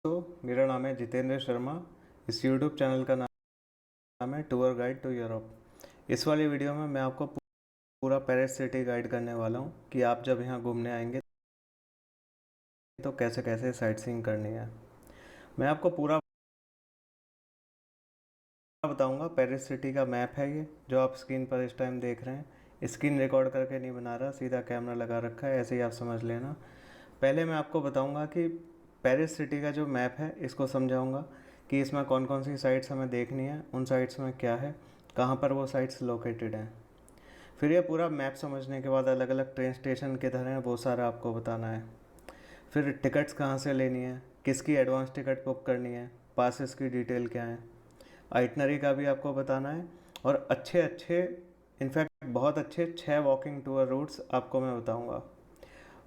मेरा नाम है जितेंद्र शर्मा। इस YouTube चैनल का नाम है टूर गाइड टू यूरोप। इस वाली वीडियो में मैं आपको पूरा पेरिस सिटी गाइड करने वाला हूँ कि आप जब यहाँ घूमने आएंगे तो कैसे कैसे साइट सीइंग करनी है। मैं आपको पूरा बताऊंगा। पेरिस सिटी का मैप है ये, जो आप स्क्रीन पर इस टाइम देख रहे हैं। स्क्रीन रिकॉर्ड करके नहीं बना रहा, सीधा कैमरा लगा रखा है, ऐसे ही आप समझ लेना। पहले मैं आपको बताऊंगा कि पेरिस सिटी का जो मैप है इसको समझाऊंगा कि इसमें कौन कौन सी साइट्स हमें देखनी है, उन साइट्स में क्या है, कहाँ पर वो साइट्स लोकेटेड हैं। फिर ये पूरा मैप समझने के बाद अलग अलग ट्रेन स्टेशन किधर हैं वो सारा आपको बताना है। फिर टिकट्स कहाँ से लेनी है, किसकी एडवांस टिकट बुक करनी है, पासेस की डिटेल क्या है, आइटनरी का भी आपको बताना है। और अच्छे अच्छे, इनफैक्ट बहुत अच्छे 6 वॉकिंग टूर रूट्स आपको मैं बताऊंगा।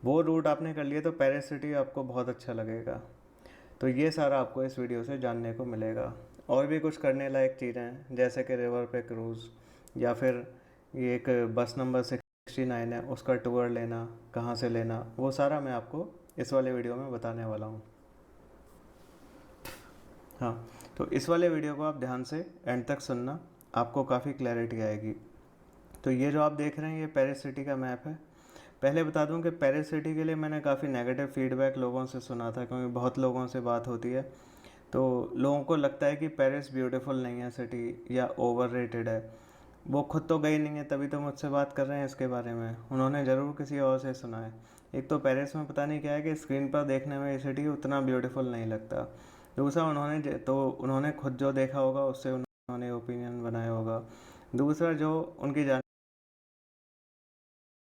वो रूट आपने कर लिया तो पेरिस सिटी आपको बहुत अच्छा लगेगा। तो ये सारा आपको इस वीडियो से जानने को मिलेगा। और भी कुछ करने लायक चीज़ें हैं, जैसे कि रिवर पे क्रूज़, या फिर ये एक बस नंबर 69 है उसका टूर लेना, कहाँ से लेना, वो सारा मैं आपको इस वाले वीडियो में बताने वाला हूँ। हाँ, तो इस वाले वीडियो को आप ध्यान से एंड तक सुनना, आपको काफ़ी क्लैरिटी आएगी। तो ये जो आप देख रहे हैं ये पेरिस सिटी का मैप है। पहले बता दूं कि पेरिस सिटी के लिए मैंने काफ़ी नेगेटिव फीडबैक लोगों से सुना था, क्योंकि बहुत लोगों से बात होती है तो लोगों को लगता है कि पेरिस ब्यूटीफुल नहीं है सिटी, या ओवर रेटेड है। वो खुद तो गई नहीं है तभी तो मुझसे बात कर रहे हैं इसके बारे में, उन्होंने ज़रूर किसी और से सुना है। एक तो पेरिस में पता नहीं क्या है कि स्क्रीन पर देखने में ये सिटी उतना ब्यूटीफुल नहीं लगता। दूसरा उन्होंने खुद जो देखा होगा उससे उन्होंने ओपिनियन बनाया होगा। दूसरा, जो उनकी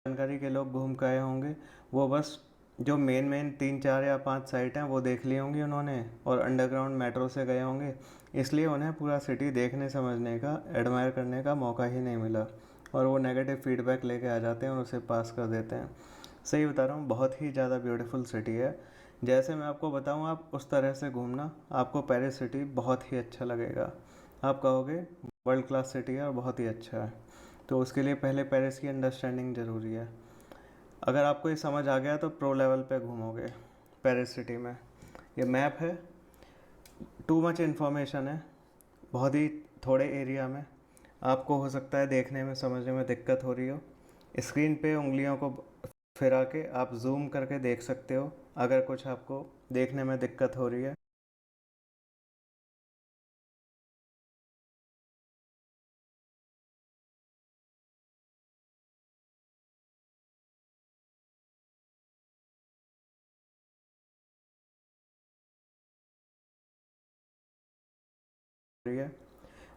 जानकारी के लोग घूम के आए होंगे, वो बस जो मेन मेन 3 4 या 5 साइट हैं वो देख ली होंगी उन्होंने, और अंडरग्राउंड मेट्रो से गए होंगे, इसलिए उन्हें पूरा सिटी देखने समझने का, एडमायर करने का मौका ही नहीं मिला, और वो नेगेटिव फीडबैक लेके आ जाते हैं और उसे पास कर देते हैं। सही बता रहा हूँ, बहुत ही ज़्यादा ब्यूटीफुल सिटी है। जैसे मैं आपको बताऊँ आप उस तरह से घूमना, आपको पेरिस सिटी बहुत ही अच्छा लगेगा। आप कहोगे वर्ल्ड क्लास सिटी है और बहुत ही अच्छा है। तो उसके लिए पहले पेरिस की अंडरस्टैंडिंग ज़रूरी है। अगर आपको ये समझ आ गया तो प्रो लेवल पे घूमोगे पेरिस सिटी में। ये मैप है, टू मच इन्फॉर्मेशन है, बहुत ही थोड़े एरिया में। आपको हो सकता है देखने में समझने में दिक्कत हो रही हो। स्क्रीन पे उंगलियों को फिरा के आप जूम करके देख सकते हो अगर कुछ आपको देखने में दिक्कत हो रही है।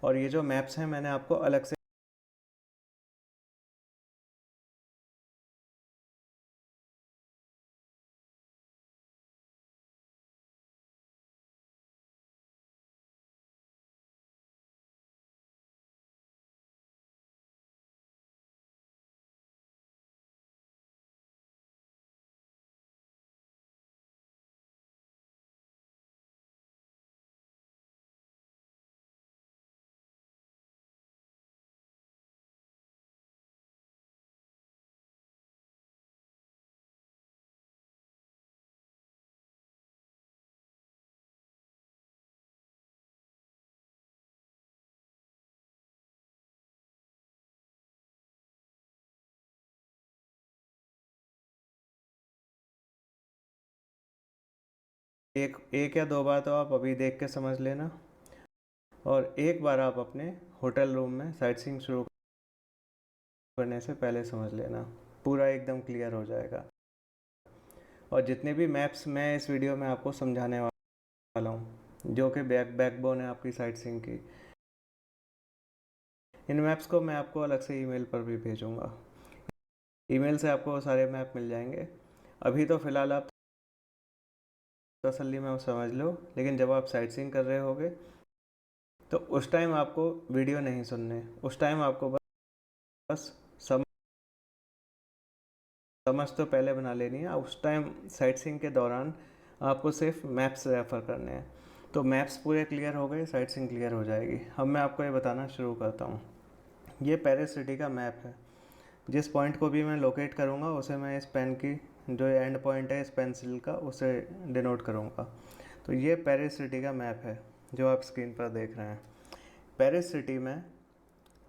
और ये जो मैप्स हैं मैंने आपको अलग से एक या दो बार तो आप अभी देख के समझ लेना, और एक बार आप अपने होटल रूम में साइट सीइंग शुरू करने से पहले समझ लेना, पूरा एकदम क्लियर हो जाएगा। और जितने भी मैप्स मैं इस वीडियो में आपको समझाने वाला हूँ, जो कि बैकबोन है आपकी साइट सीइंग की, इन मैप्स को मैं आपको अलग से ईमेल पर भी भेजूँगा। ईमेल से आपको वो सारे मैप मिल जाएंगे। अभी तो फ़िलहाल आप तसल्ली में समझ लो, लेकिन जब आप साइट सीइंग कर रहे होगे तो उस टाइम आपको वीडियो नहीं सुनने, उस टाइम आपको बस समझ तो पहले बना लेनी है। उस टाइम साइट सीइंग के दौरान आपको सिर्फ मैप्स रेफ़र करने हैं। तो मैप्स पूरे क्लियर हो गए, साइट सीइंग क्लियर हो जाएगी। अब मैं आपको ये बताना शुरू करता हूँ। ये पेरिस सिटी का मैप है। जिस पॉइंट को भी मैं लोकेट करूँगा उसे मैं इस पेन की, जो एंड पॉइंट है इस पेंसिल का, उसे डिनोट करूँगा। तो ये पेरिस सिटी का मैप है जो आप स्क्रीन पर देख रहे हैं। पेरिस सिटी में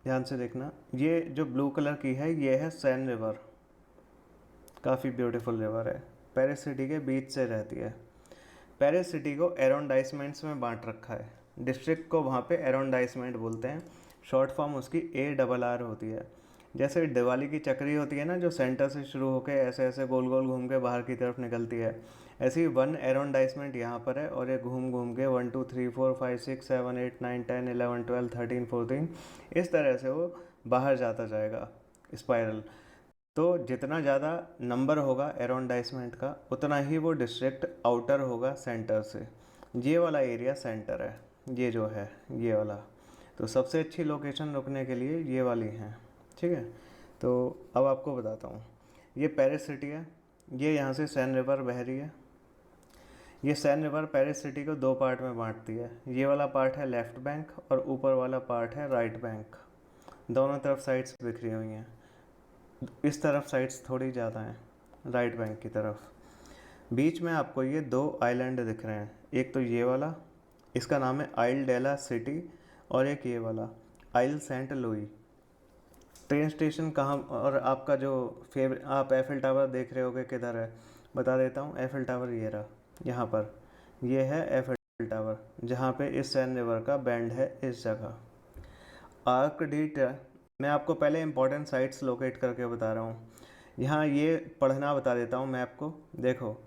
ध्यान से देखना, ये जो ब्लू कलर की है ये है सैन रिवर, काफ़ी ब्यूटीफुल रिवर है, पेरिस सिटी के बीच से रहती है। पेरिस सिटी को एरोंडाइसमेंट्स में बांट रखा है। डिस्ट्रिक्ट को वहाँ पे एरोंडाइसमेंट बोलते हैं, शॉर्ट फॉर्म उसकी ARR होती है। जैसे दिवाली की चक्री होती है ना, जो सेंटर से शुरू होकर ऐसे ऐसे गोल गोल घूम के बाहर की तरफ निकलती है, ऐसी वन एरोंडाइसमेंट यहाँ पर है, और ये घूम घूम के 1 2 3 4 5 6 7 8 9 10 11 12 13 14 इस तरह से वो बाहर जाता जाएगा स्पाइरल। तो जितना ज़्यादा नंबर होगा एरोंडाइसमेंट का, उतना ही वो डिस्ट्रिक्ट आउटर होगा सेंटर से। ये वाला एरिया सेंटर है, ये जो है ये वाला। तो सबसे अच्छी लोकेशन रुकने के लिए ये वाली है, ठीक है। तो अब आपको बताता हूँ, ये पेरिस सिटी है, ये यहाँ से सैन रिवर बह रही है। ये सैन रिवर पेरिस सिटी को दो पार्ट में बांटती है। ये वाला पार्ट है लेफ़्ट बैंक और ऊपर वाला पार्ट है राइट बैंक। दोनों तरफ साइड्स बिखरी हुई हैं, इस तरफ साइड्स थोड़ी ज़्यादा हैं राइट बैंक की तरफ। बीच में आपको ये दो आइलैंड दिख रहे हैं, एक तो ये वाला, इसका नाम है आइल डेला सिटी, और एक ये वाला आइल सेंट लुई। ट्रेन स्टेशन कहाँ, और आपका जो फेवरेट, आप एफिल टावर देख रहे होगे किधर है, बता देता हूँ। एफिल टावर ये रहा, यहाँ पर ये है एफिल टावर, जहाँ पे इस सैन रिवर का बैंड है इस जगह। आर्क डी, मैं आपको पहले इंपॉर्टेंट साइट्स लोकेट करके बता रहा हूँ। यहाँ ये पढ़ना बता देता हूँ मैं आपको, देखो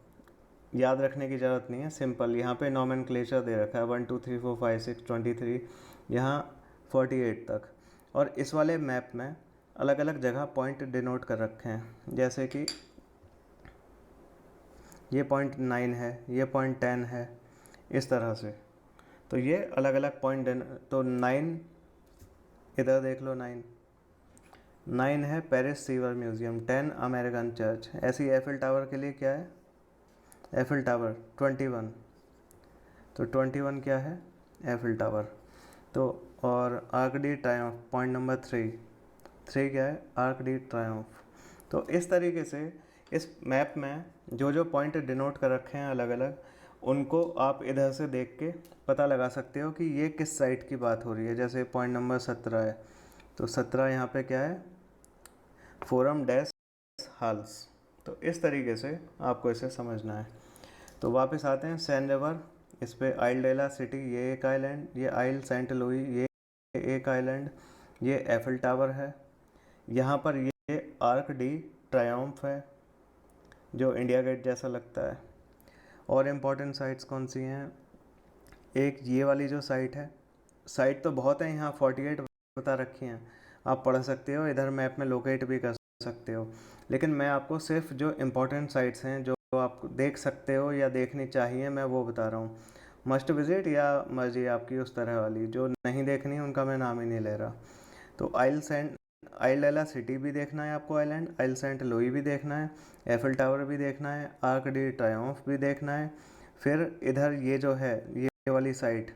याद रखने की ज़रूरत नहीं है, सिंपल। यहाँ पे नॉमेनक्लेचर दे रखा है 1 2 3 4 5 6 23, यहाँ 48 तक। और इस वाले मैप में अलग अलग जगह पॉइंट डिनोट कर रखे हैं, जैसे कि ये पॉइंट 9 है, ये पॉइंट 10 है, इस तरह से। तो ये अलग अलग पॉइंट, तो 9 इधर देख लो, 9 है Paris sewer museum, 10 American church. ऐसी एफिल टावर के लिए क्या है, एफिल टावर 21, तो 21 क्या है, एफिल टावर। तो और arc D Triumph point number 3 क्या है, आर्क डी ट्रायम्फ। तो इस तरीके से इस मैप में जो जो पॉइंट डिनोट कर रखे हैं अलग अलग, उनको आप इधर से देख के पता लगा सकते हो कि ये किस साइट की बात हो रही है। जैसे पॉइंट नंबर 17 है, तो 17 यहाँ पे क्या है, फोरम डैश हाल्स। तो इस तरीके से आपको इसे समझना है। तो वापस आते हैं सैन रिवर, इस पे आइल डेला सिटी ये एक आइलैंड, ये आइल सेंट लुई ये एक आइलैंड, ये एफिल टावर है, यहाँ पर ये आर्क डी ट्रायम्फ है जो इंडिया गेट जैसा लगता है। और इम्पोर्टेंट साइट्स कौन सी हैं, एक ये वाली जो साइट है, साइट तो बहुत है यहाँ, 48 बता रखी हैं, आप पढ़ सकते हो, इधर मैप में लोकेट भी कर सकते हो। लेकिन मैं आपको सिर्फ जो इम्पोर्टेंट साइट्स हैं जो आप देख सकते हो या देखनी चाहिए, मैं वो बता रहा हूँ। मस्ट विजिट या मर्जी आपकी उस तरह वाली, जो नहीं देखनी उनका मैं नाम ही नहीं ले रहा। तो आइल डेला सिटी भी देखना है आपको, आइलैंड आइल सेंट लुई भी देखना है, एफिल टावर भी देखना है, आर्क डी ट्रायम्फ भी देखना है। फिर इधर ये जो है ये वाली साइट,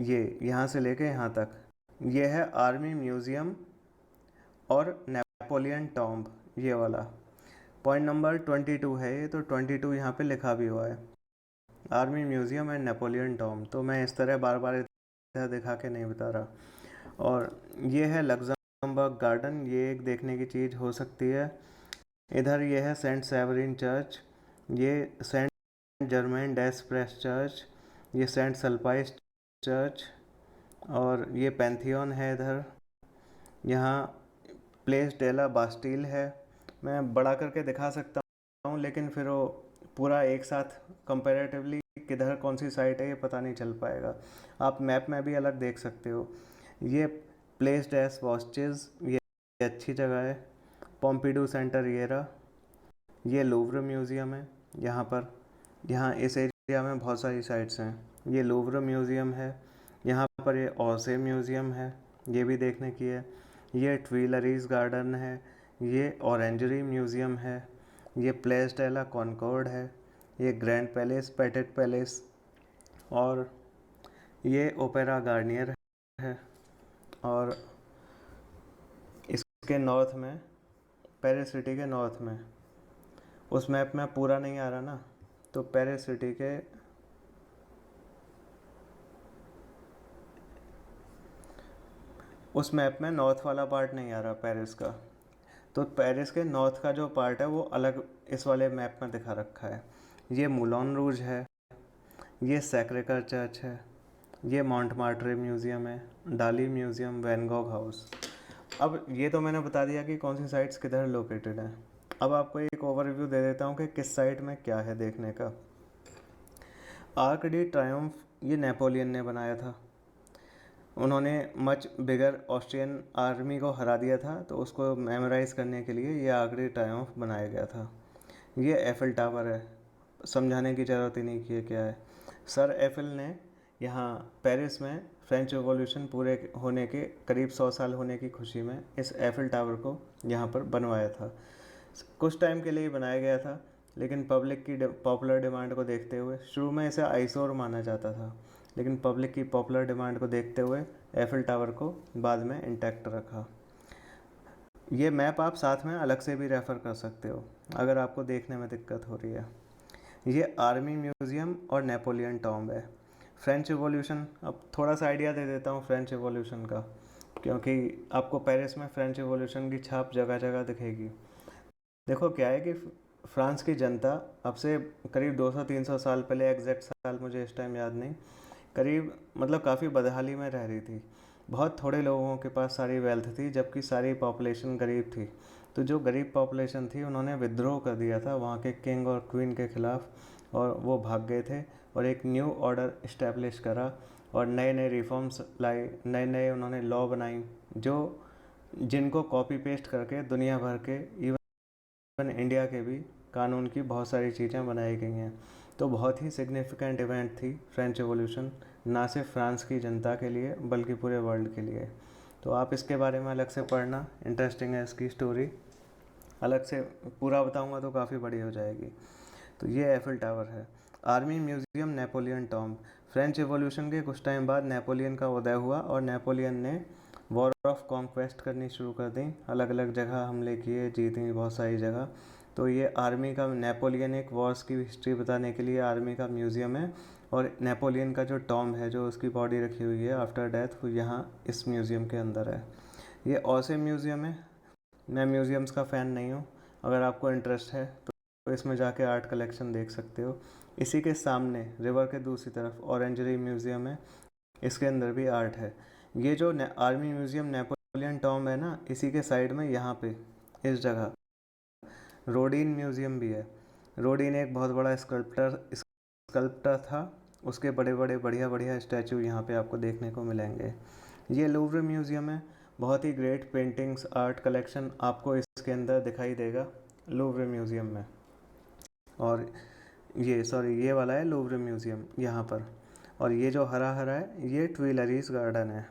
ये यहाँ से लेके यहाँ तक, ये है आर्मी म्यूज़ियम और नेपोलियन टॉम्ब, ये वाला पॉइंट नंबर 22 है ये, तो 22 यहाँ पे लिखा भी हुआ है, army museum and Napoleon tomb. तो मैं इस तरह बार बार इधर दिखा के नहीं बता रहा। और ये है लग्जमबर्ग गार्डन, ये एक देखने की चीज़ हो सकती है। इधर ये है सेंट सेवरिन चर्च, ये सेंट जर्मेन डेस प्रेस चर्च, ये सेंट सल्पाइस चर्च, और ये पैंथियन है इधर। यहाँ प्लेस डेला बास्टील है। मैं बड़ा करके दिखा सकता हूँ, लेकिन फिर वो पूरा एक साथ कंपैरेटिवली किधर कौन सी साइट है ये पता नहीं चल पाएगा। आप मैप में भी अलग देख सकते हो। ये प्लेस डेस वॉचेज, ये अच्छी जगह है। पोम्पिडू सेंटर ये रहा, ये लूव्र म्यूज़ियम है यहाँ पर, यहाँ इस एरिया में बहुत सारी साइट्स हैं। ये लूव्र म्यूज़ियम है, यहाँ पर ये ओर्से म्यूज़ियम है, ये भी देखने की है। ये ट्विलरीज गार्डन है, ये ऑरेंजरी म्यूज़ियम है, ये प्लेस डेला कॉनकॉर्ड है, ये ग्रैंड पैलेस पेटेट पैलेस, और ये ओपेरा गार्नियर है। और इसके नॉर्थ में, पेरिस सिटी के नॉर्थ में, उस मैप में पूरा नहीं आ रहा ना, तो पेरिस सिटी के उस मैप में नॉर्थ वाला पार्ट नहीं आ रहा पेरिस का, तो पेरिस के नॉर्थ का जो पार्ट है वो अलग इस वाले मैप में दिखा रखा है। ये मूलॉन रूज है, ये सैक्रेकर चर्च है, ये मॉन्टमार्ट्रे म्यूज़ियम है, डाली म्यूज़ियम, वैन गॉग हाउस। अब ये तो मैंने बता दिया कि कौन सी साइट्स किधर लोकेटेड हैं। अब आपको एक ओवरव्यू दे देता हूँ कि किस साइट में क्या है देखने का। आर्क डी ट्रायम्फ ये नेपोलियन ने बनाया था। उन्होंने मच बिगर ऑस्ट्रियन आर्मी को हरा दिया था, तो उसको मेमोराइज करने के लिए ये आर्क डी ट्रायम्फ बनाया गया था। ये एफिल टावर है, समझाने की ज़रूरत ही नहीं कि ये क्या है। सर एफिल ने यहाँ पेरिस में फ्रेंच रिवॉल्यूशन पूरे होने के करीब 100 साल होने की खुशी में इस एफिल टावर को यहाँ पर बनवाया था। कुछ टाइम के लिए ही बनाया गया था, लेकिन पब्लिक की पॉपुलर डिमांड को देखते हुए, शुरू में इसे आइसोर माना जाता था, लेकिन पब्लिक की पॉपुलर डिमांड को देखते हुए एफिल टावर को बाद में इंटैक्ट रखा। ये मैप आप साथ में अलग से भी रेफ़र कर सकते हो अगर आपको देखने में दिक्कत हो रही है। ये आर्मी म्यूज़ियम और नेपोलियन टॉम्ब है। फ्रेंच रिवॉल्यूशन, अब थोड़ा सा आइडिया दे देता हूँ फ्रेंच रिवॉल्यूशन का, क्योंकि आपको पेरिस में फ्रेंच रिवॉल्यूशन की छाप जगह जगह दिखेगी। देखो क्या है कि फ्रांस की जनता अब से करीब 200-300 साल पहले, एग्जैक्ट साल मुझे इस टाइम याद नहीं, करीब मतलब काफ़ी बदहाली में रह रही थी। बहुत थोड़े लोगों के पास सारी वेल्थ थी, जबकि सारी पॉपुलेशन गरीब थी। तो जो गरीब पॉपुलेशन थी उन्होंने विद्रोह कर दिया था वहाँ के किंग और क्वीन के ख़िलाफ़, और वो भाग गए थे और एक न्यू ऑर्डर इस्टेब्लिश करा और नए नए रिफॉर्म्स लाए, नए नए उन्होंने लॉ बनाई, जो जिनको कॉपी पेस्ट करके दुनिया भर के, इवन इंडिया के भी कानून की बहुत सारी चीज़ें बनाई गई हैं। तो बहुत ही सिग्निफिकेंट इवेंट थी फ्रेंच रिवॉल्यूशन, ना सिर्फ फ्रांस की जनता के लिए बल्कि पूरे वर्ल्ड के लिए। तो आप इसके बारे में अलग से पढ़ना, इंटरेस्टिंग है इसकी स्टोरी। अलग से पूरा बताऊंगा तो काफ़ी बड़ी हो जाएगी। तो ये एफिल टावर है। Army museum, Napoleon tomb. French revolution के कुछ टाइम बाद नेपोलियन का उदय हुआ और नेपोलियन ने वॉर ऑफ कॉन्क्वेस्ट करनी शुरू कर दी, अलग अलग जगह हमले किए, जीती बहुत सारी जगह। तो ये आर्मी का, नेपोलियन एक वॉर्स की हिस्ट्री बताने के लिए आर्मी का म्यूज़ियम है, और नेपोलियन का जो टॉम्ब है, जो उसकी बॉडी रखी हुई है आफ्टर डेथ, वो यहाँ इस म्यूज़ियम के अंदर है। ये ऑसे म्यूज़ियम है। मैं म्यूज़ियम्स का फ़ैन नहीं हूँ, अगर आपको इंटरेस्ट है तो इसमें जाके आर्ट कलेक्शन देख सकते हो। इसी के सामने रिवर के दूसरी तरफ ऑरेंजरी म्यूज़ियम है, इसके अंदर भी आर्ट है। ये जो आर्मी म्यूज़ियम नेपोलियन टॉम्ब है ना, इसी के साइड में यहाँ पे इस जगह रोडीन म्यूज़ियम भी है। रोडीन एक बहुत बड़ा स्कल्प्टर था, उसके बड़े बड़े बढ़िया बढ़िया स्टैचू यहाँ पे आपको देखने को मिलेंगे। ये लूव्र म्यूज़ियम है, बहुत ही ग्रेट पेंटिंग्स, आर्ट कलेक्शन आपको इसके अंदर दिखाई देगा लूव्र म्यूज़ियम में। और ये वाला है लूव्र म्यूज़ियम यहाँ पर। और ये जो हरा हरा है ये ट्यूइलरीज गार्डन है।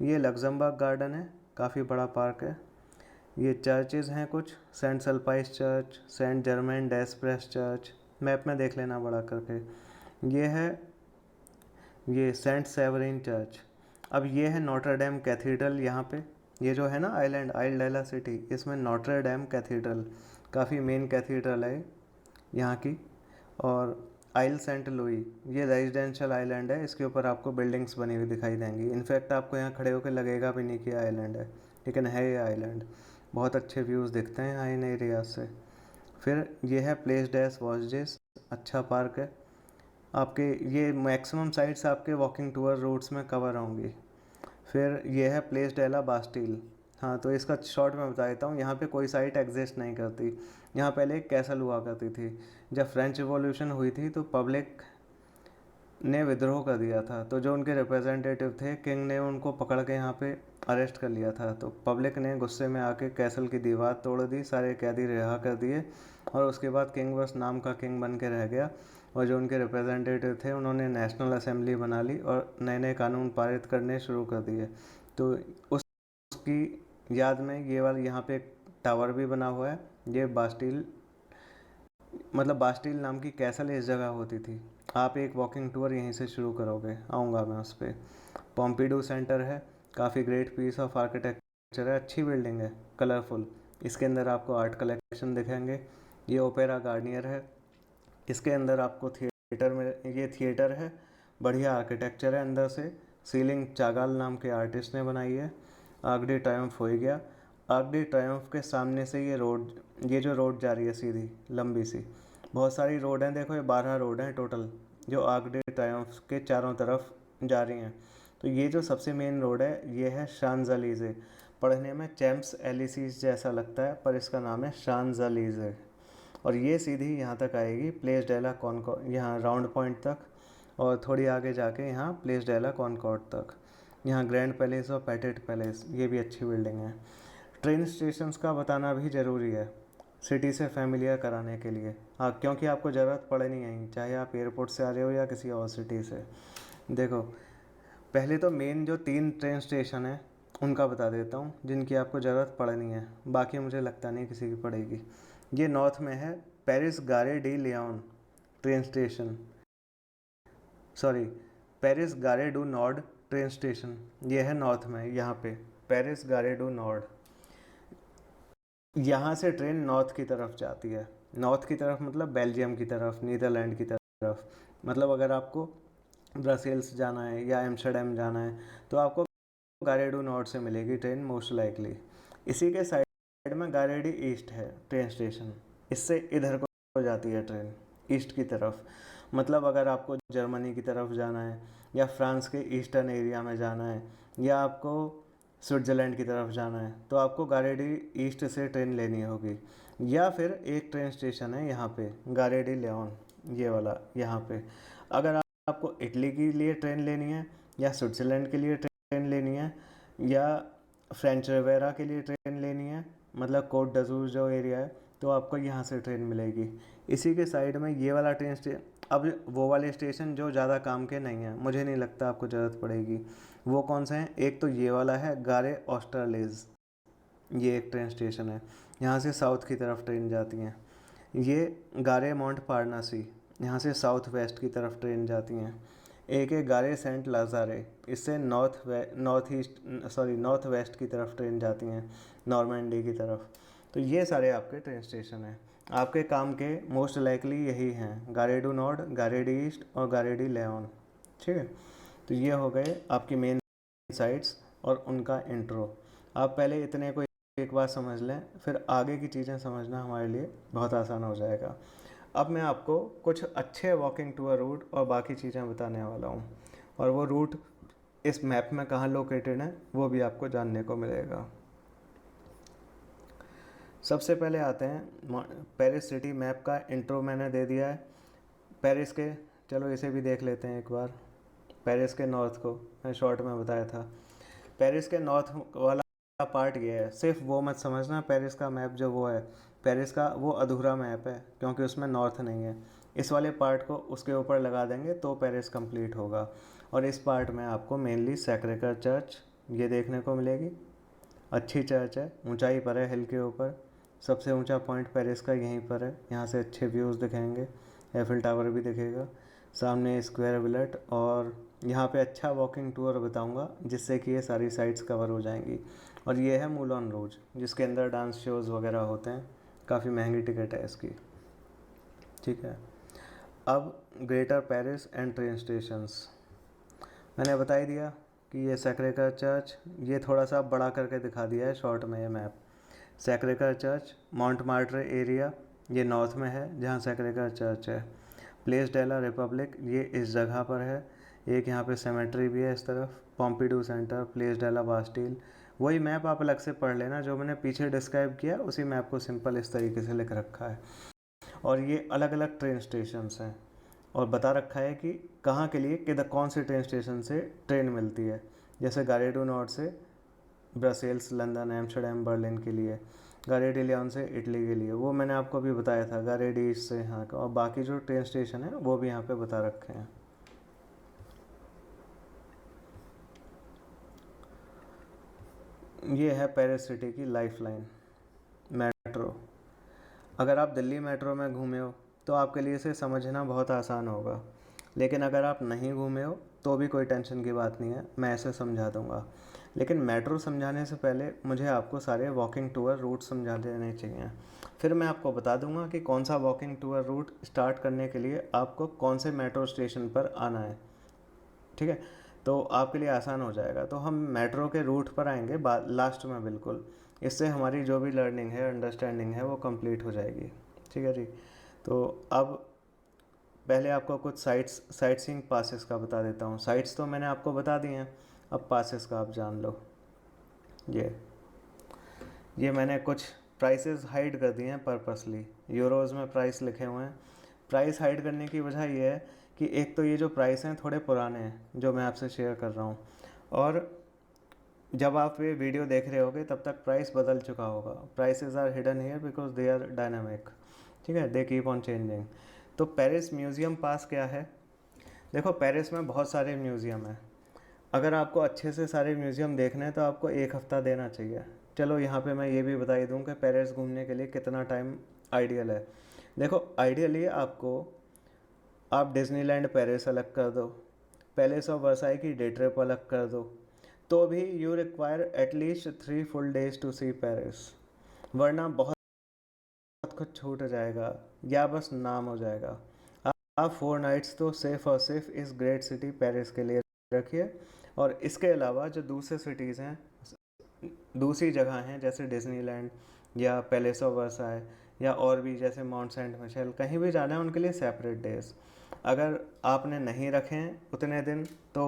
ये लग्जमबर्ग गार्डन है, काफ़ी बड़ा पार्क है। ये चर्चेज़ हैं कुछ, Saint Sulpice church, Saint Germain des Pres church, map में देख लेना बड़ा करके। ये है ये सेंट सेवरिन चर्च। अब ये है नोटर डैम कैथीड्रल यहाँ पे। ये जो है ना आइलैंड, आइल डेला सिटी, इसमें नोटर डैम कैथीड्रल काफ़ी मेन कैथीड्रल है यहाँ की। और आइल सेंट लुई, ये रेजिडेंशियल आइलैंड है, इसके ऊपर आपको बिल्डिंग्स बनी हुई दिखाई देंगी। इनफैक्ट आपको यहाँ खड़े होकर लगेगा भी नहीं कि आइलैंड है, लेकिन है ये आइलैंड। बहुत अच्छे व्यूज़ दिखते हैं यहाँ इन एरियाज से। फिर ये है प्लेस डैस वॉचेस, अच्छा पार्क है। आपके ये मैक्सिमम साइट्स आपके वॉकिंग टूर रूट्स में कवर होंगी। फिर ये है प्लेस डेला बास्टील। हाँ, तो इसका शॉर्ट में बता देता हूँ, यहाँ पे कोई साइट एग्जिस्ट नहीं करती। यहाँ पहले एक कैसल हुआ करती थी। जब फ्रेंच रिवॉल्यूशन हुई थी तो पब्लिक ने विद्रोह कर दिया था, तो जो उनके रिप्रेजेंटेटिव थे किंग ने उनको पकड़ के यहाँ पे अरेस्ट कर लिया था। तो पब्लिक ने गुस्से में आके कैसल की दीवार तोड़ दी, सारे कैदी रिहा कर दिए, और उसके बाद किंग बस नाम का किंग बन के रह गया। और जो उनके रिप्रेजेंटेटिव थे उन्होंने नेशनल असेंबली बना ली और नए नए कानून पारित करने शुरू कर दिए। तो उसकी याद में ये वाला यहाँ पे एक टावर भी बना हुआ है। ये बास्टील, मतलब बास्टील नाम की कैसल इस जगह होती थी। आप एक वॉकिंग टूर यहीं से शुरू करोगे, आऊँगा मैं उस पर। पॉम्पीडू सेंटर है, काफ़ी ग्रेट पीस ऑफ आर्किटेक्चर है, अच्छी बिल्डिंग है, कलरफुल। इसके अंदर आपको आर्ट कलेक्शन दिखेंगे। ये ओपेरा गार्नियर है, इसके अंदर आपको थिएटर में, ये थिएटर है, बढ़िया आर्किटेक्चर है अंदर से। सीलिंग चागाल नाम के आर्टिस्ट ने बनाई है। आर्क डे ट्रायम्फ हो ही गया। आर्क डे ट्रायम्फ के सामने से ये जो रोड जा रही है सीधी लंबी सी, बहुत सारी रोड हैं, देखो ये 12 रोड हैं टोटल जो आर्क डे ट्रायम्फ के चारों तरफ जा रही हैं। तो ये जो सबसे मेन रोड है ये है शांज़लीज़े। पढ़ने में चैम्प्स एलिसीज जैसा लगता है पर इसका नाम है शांज़लीज़े। और ये सीधी यहाँ तक आएगी प्लेस डेला कॉनकॉर्ड, यहाँ राउंड पॉइंट तक, और थोड़ी आगे जाके यहाँ प्लेस डेला कॉनकॉर्ड तक। यहाँ ग्रैंड पैलेस और पैटेट पैलेस, ये भी अच्छी बिल्डिंग है। ट्रेन स्टेशंस का बताना भी ज़रूरी है सिटी से फैमिलियर कराने के लिए, हाँ, क्योंकि आपको ज़रूरत पड़नी है, चाहे आप एयरपोर्ट से आ रहे हो या किसी और सिटी से। देखो पहले तो मेन जो 3 ट्रेन स्टेशन है उनका बता देता हूँ जिनकी आपको ज़रूरत पड़नी है, बाकी मुझे लगता नहीं किसी की पड़ेगी। ये नॉर्थ में है Paris Gare de Lyon train station, sorry Paris Gare du Nord train station, ये है नॉर्थ में यहाँ पे पेरिस गारे डू नॉर्ड। यहाँ से ट्रेन नॉर्थ की तरफ जाती है, नॉर्थ की तरफ मतलब बेल्जियम की तरफ, नीदरलैंड की तरफ। मतलब अगर आपको ब्रसेल्स जाना है या एम्स्टर्डम जाना है तो आपको गारे डू नॉर्थ से मिलेगी ट्रेन मोस्ट लाइकली। इसी के साइड में गारे डी ईस्ट है ट्रेन स्टेशन, इससे इधर को जाती है ट्रेन ईस्ट की तरफ। मतलब अगर आपको जर्मनी की तरफ जाना है या फ्रांस के ईस्टर्न एरिया में जाना है या आपको स्विट्ज़रलैंड की तरफ जाना है तो आपको गारेडी ईस्ट से ट्रेन लेनी होगी। या फिर एक ट्रेन स्टेशन है यहाँ पे गारेडी लेओन, ये वाला यहाँ पे। अगर आपको इटली के लिए ट्रेन लेनी है या स्विट्ज़रलैंड के लिए ट्रेन लेनी है या फ्रेंच रिवेरा के लिए ट्रेन लेनी है, मतलब कोट डजूर जो एरिया है, तो आपको यहाँ से ट्रेन मिलेगी। इसी के साइड में ये वाला ट्रेन स्टेशन, अब वो वाले स्टेशन जो ज़्यादा काम के नहीं हैं, मुझे नहीं लगता आपको ज़रूरत पड़ेगी। वो कौन से हैं? एक तो ये वाला है गारे ऑस्ट्रालेज, ये एक ट्रेन स्टेशन है, यहाँ से साउथ की तरफ ट्रेन जाती हैं। ये गारे माउंट पार्नासी, यहाँ से साउथ वेस्ट की तरफ ट्रेन जाती हैं। एक है गारे सेंट लाजारे, इससे नॉर्थ वेस्ट की तरफ ट्रेन जाती हैं, नॉर्मैंडी की तरफ। तो ये सारे आपके ट्रेन स्टेशन हैं, आपके काम के मोस्ट लाइकली यही हैं, गारे डू नॉर्ड, गारे डी ईस्ट और गारे डी लेओन। ठीक है, तो ये हो गए आपकी मेन साइट्स और उनका इंट्रो। आप पहले इतने को एक बार समझ लें, फिर आगे की चीज़ें समझना हमारे लिए बहुत आसान हो जाएगा। अब मैं आपको कुछ अच्छे वॉकिंग टूर रूट और बाकी चीज़ें बताने वाला हूँ, और वो रूट इस मैप में कहाँ लोकेटेड है वो भी आपको जानने को मिलेगा। सबसे पहले आते हैं पेरिस सिटी मैप का इंट्रो मैंने दे दिया है। पेरिस के, चलो इसे भी देख लेते हैं एक बार। पेरिस के नॉर्थ को मैं शॉर्ट में बताया था, पेरिस के नॉर्थ वाला पार्ट ये है। सिर्फ वो मत समझना पेरिस का मैप जो वो है, पेरिस का वो अधूरा मैप है क्योंकि उसमें नॉर्थ नहीं है। इस वाले पार्ट को उसके ऊपर लगा देंगे तो पेरिस कंप्लीट होगा। और इस पार्ट में आपको मेनली सैक्रेकर चर्च ये देखने को मिलेगी, अच्छी चर्च है, ऊंचाई पर है, हिल के ऊपर। सबसे ऊंचा पॉइंट पेरिस का यहीं पर है, यहाँ से अच्छे व्यूज़ दिखेंगे, एफिल टावर भी दिखेगा, सामने स्क्वायर विलेट। और यहाँ पे अच्छा वॉकिंग टूर बताऊंगा जिससे कि ये सारी साइट्स कवर हो जाएंगी। और ये है मूलन रूज जिसके अंदर डांस शोज़ वगैरह होते हैं, काफ़ी महंगी टिकट है इसकी। ठीक है, अब greater Paris and train stations मैंने बता ही दिया कि ये सैक्रेकर चर्च, ये थोड़ा सा बड़ा करके दिखा दिया है शॉर्ट में ये मैप। सैक्रेकर चर्च माउंट मार्ट्रे एरिया ये नॉर्थ में है जहाँ सैक्रेकर चर्च है। प्लेस डेला रिपब्लिक ये इस जगह पर है। एक यहाँ पे सेमेट्री भी है इस तरफ, पॉम्पिडू सेंटर, प्लेस डेला बास्टिल। वही मैप आप अलग से पढ़ लेना, जो मैंने पीछे डिस्क्राइब किया उसी मैप को सिंपल इस तरीके से लिख रखा है। और ये अलग अलग ट्रेन स्टेशंस हैं और बता रखा है कि कहाँ के लिए किधर कौन से ट्रेन स्टेशन से ट्रेन मिलती है। जैसे गारे डू नॉर्ड से ब्रसेल्स, लंदन, एम्स्टर्डम, बर्लिन के लिए, गारे डी लियोन से इटली के लिए, वो मैंने आपको भी बताया था, गारे डी ईस्ट से यहाँ का। और बाकी जो ट्रेन स्टेशन है वो भी यहाँ पे बता रखे हैं। ये है पेरिस सिटी की लाइफलाइन मेट्रो। अगर आप दिल्ली मेट्रो में घूमे हो तो आपके लिए इसे समझना बहुत आसान होगा, लेकिन अगर आप नहीं घूमे हो तो भी कोई टेंशन की बात नहीं है, मैं ऐसे समझा दूंगा। लेकिन मेट्रो समझाने से पहले मुझे आपको सारे वॉकिंग टूर रूट समझा देने चाहिए। फिर मैं आपको बता दूंगा कि कौन सा वॉकिंग टूर रूट स्टार्ट करने के लिए आपको कौन से मेट्रो स्टेशन पर आना है। ठीक है, तो आपके लिए आसान हो जाएगा। तो हम मेट्रो के रूट पर आएंगे लास्ट में बिल्कुल, इससे हमारी जो भी लर्निंग है, अंडरस्टैंडिंग है, वो कंप्लीट हो जाएगी। ठीक है जी। तो अब पहले आपको कुछ साइट सीइंग पासेस का बता देता हूँ। साइट्स तो मैंने आपको बता दिए हैं, अब पासेस का आप जान लो। ये मैंने कुछ प्राइसेस हाइड कर दिए हैं पर्पसली, यूरोज़ में प्राइस लिखे हुए हैं। प्राइस हाइड करने की वजह ये है कि एक तो ये जो प्राइस हैं थोड़े पुराने हैं जो मैं आपसे शेयर कर रहा हूँ, और जब आप ये वीडियो देख रहे होगे तब तक प्राइस बदल चुका होगा। Prices are hidden here because they are dynamic. ठीक है, दे कीप ऑन चेंजिंग। तो पेरिस म्यूज़ियम पास क्या है? देखो, पेरिस में बहुत सारे म्यूज़ियम हैं। अगर आपको अच्छे से सारे म्यूज़ियम देखने हैं तो आपको 1 हफ़्ता देना चाहिए। चलो यहाँ पे मैं ये भी बता ही दूँ कि पेरिस घूमने के लिए कितना टाइम आइडियल है। देखो, आइडियली आप डिज्नीलैंड पेरिस अलग कर दो, पैलेस ऑफ वर्साई की डे ट्रिप अलग कर दो, तो भी you require at least 3 full days to see Paris, वरना बहुत कुछ छूट जाएगा या बस नाम हो जाएगा। आप 4 नाइट्स तो सेफ और सेफ इस ग्रेट सिटी पेरिस के लिए रखिए। और इसके अलावा जो दूसरे सिटीज़ हैं, दूसरी जगह हैं, जैसे डिज्नीलैंड या पैलेस ऑफ वर्साई या और भी जैसे माउंट सेंट मिशेल, कहीं भी जाना है उनके लिए सेपरेट डेज। अगर आपने नहीं रखे हैं उतने दिन तो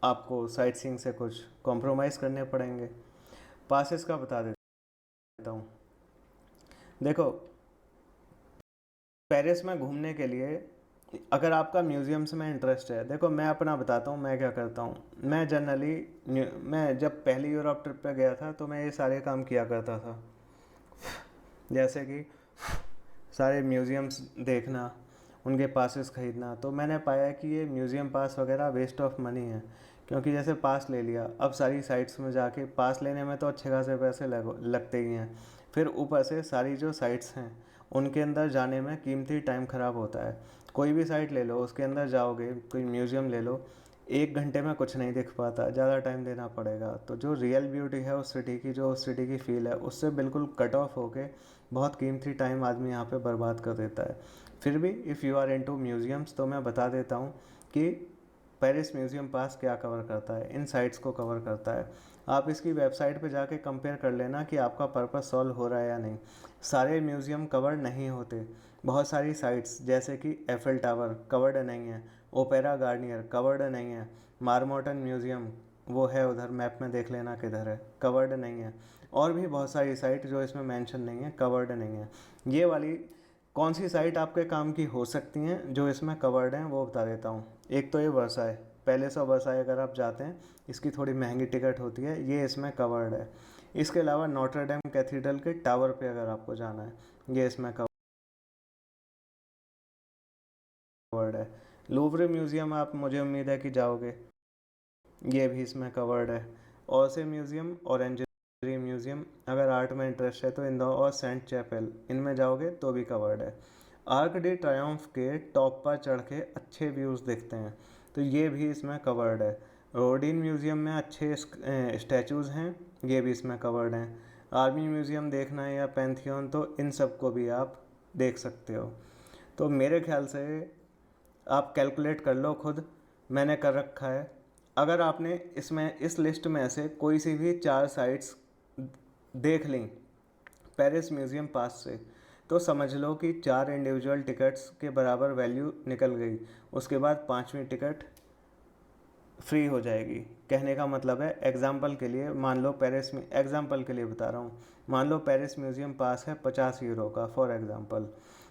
आपको साइट सीइंग से कुछ कॉम्प्रोमाइज़ करने पड़ेंगे। पासेस का बता देता हूँ। देखो, पेरिस में घूमने के लिए अगर आपका म्यूज़ियम्स में इंटरेस्ट है, देखो मैं अपना बताता हूँ मैं क्या करता हूँ। मैं जनरली, मैं जब पहली यूरोप ट्रिप पे गया था तो मैं ये सारे काम किया करता था, जैसे कि सारे म्यूज़ियम्स देखना, उनके पासेस ख़रीदना। तो मैंने पाया कि ये म्यूज़ियम पास वगैरह वेस्ट ऑफ मनी है, क्योंकि जैसे पास ले लिया, अब सारी साइट्स में जाके पास लेने में तो अच्छे खासे पैसे लगते ही हैं, फिर ऊपर से सारी जो साइट्स हैं उनके अंदर जाने में कीमती टाइम ख़राब होता है। कोई भी साइट ले लो, उसके अंदर जाओगे, कोई म्यूज़ियम ले लो, 1 घंटे में कुछ नहीं दिख पाता, ज़्यादा टाइम देना पड़ेगा। तो जो रियल ब्यूटी है उस सिटी की, जो उस सिटी की फ़ील है, उससे बिल्कुल कट ऑफ होके बहुत कीमती टाइम आदमी यहाँ पे बर्बाद कर देता है। फिर भी if you are into museums तो मैं बता देता हूँ कि पेरिस म्यूज़ियम पास क्या कवर करता है, इन साइट्स को कवर करता है। आप इसकी वेबसाइट पे जाके कंपेयर कर लेना कि आपका पर्पस सॉल्व हो रहा है या नहीं। सारे म्यूज़ियम कवर नहीं होते, बहुत सारी साइट्स जैसे कि एफिल टावर कवर्ड नहीं है, ओपेरा गार्नियर कवर्ड नहीं है, मारमोटन म्यूज़ियम वो है उधर, मैप में देख लेना किधर है, कवर्ड नहीं है, और भी बहुत सारी साइट जो इसमें मेंशन नहीं है, कवर्ड नहीं है। ये वाली कौन सी साइट आपके काम की हो सकती हैं जो इसमें कवर्ड हैं वो बता देता हूँ। एक तो ये वर्साई, पैलेस ऑफ वर्साई अगर आप जाते हैं, इसकी थोड़ी महंगी टिकट होती है, ये इसमें कवर्ड है। इसके अलावा नोटर डेम कैथीड्रल के टावर पे अगर आपको जाना है, ये इसमें कवर्ड है। लूवरे म्यूज़ियम आप, मुझे उम्मीद है कि जाओगे, ये भी इसमें कवर्ड है। ऑर्से म्यूज़ियम, ऑरेंजरी म्यूज़ियम, अगर आर्ट में इंटरेस्ट है तो इंदौर और सेंट चैपल, इनमें जाओगे तो भी कवर्ड है। आर्क डे ट्रायम्फ के टॉप पर चढ़ के अच्छे व्यूज़ दिखते हैं, तो ये भी इसमें कवर्ड है। रोडिन म्यूज़ियम में अच्छे स्टैचूज़ हैं, ये भी इसमें कवर्ड हैं। आर्मी म्यूज़ियम देखना है या पैंथियन, तो इन सब को भी आप देख सकते हो। तो मेरे ख्याल से आप कैलकुलेट कर लो खुद, मैंने कर रखा है। अगर आपने इसमें इस लिस्ट में से कोई सी भी 4 साइट्स देख ली पेरिस म्यूज़ियम पास से, तो समझ लो कि 4 इंडिविजुअल टिकट्स के बराबर वैल्यू निकल गई। उसके बाद 5वीं टिकट फ्री हो जाएगी। कहने का मतलब है, एग्जाम्पल के लिए मान लो पेरिस में, एग्जाम्पल के लिए बता रहा हूँ, मान लो पेरिस म्यूज़ियम पास है 50 यूरो का फॉर एग्जाम्पल,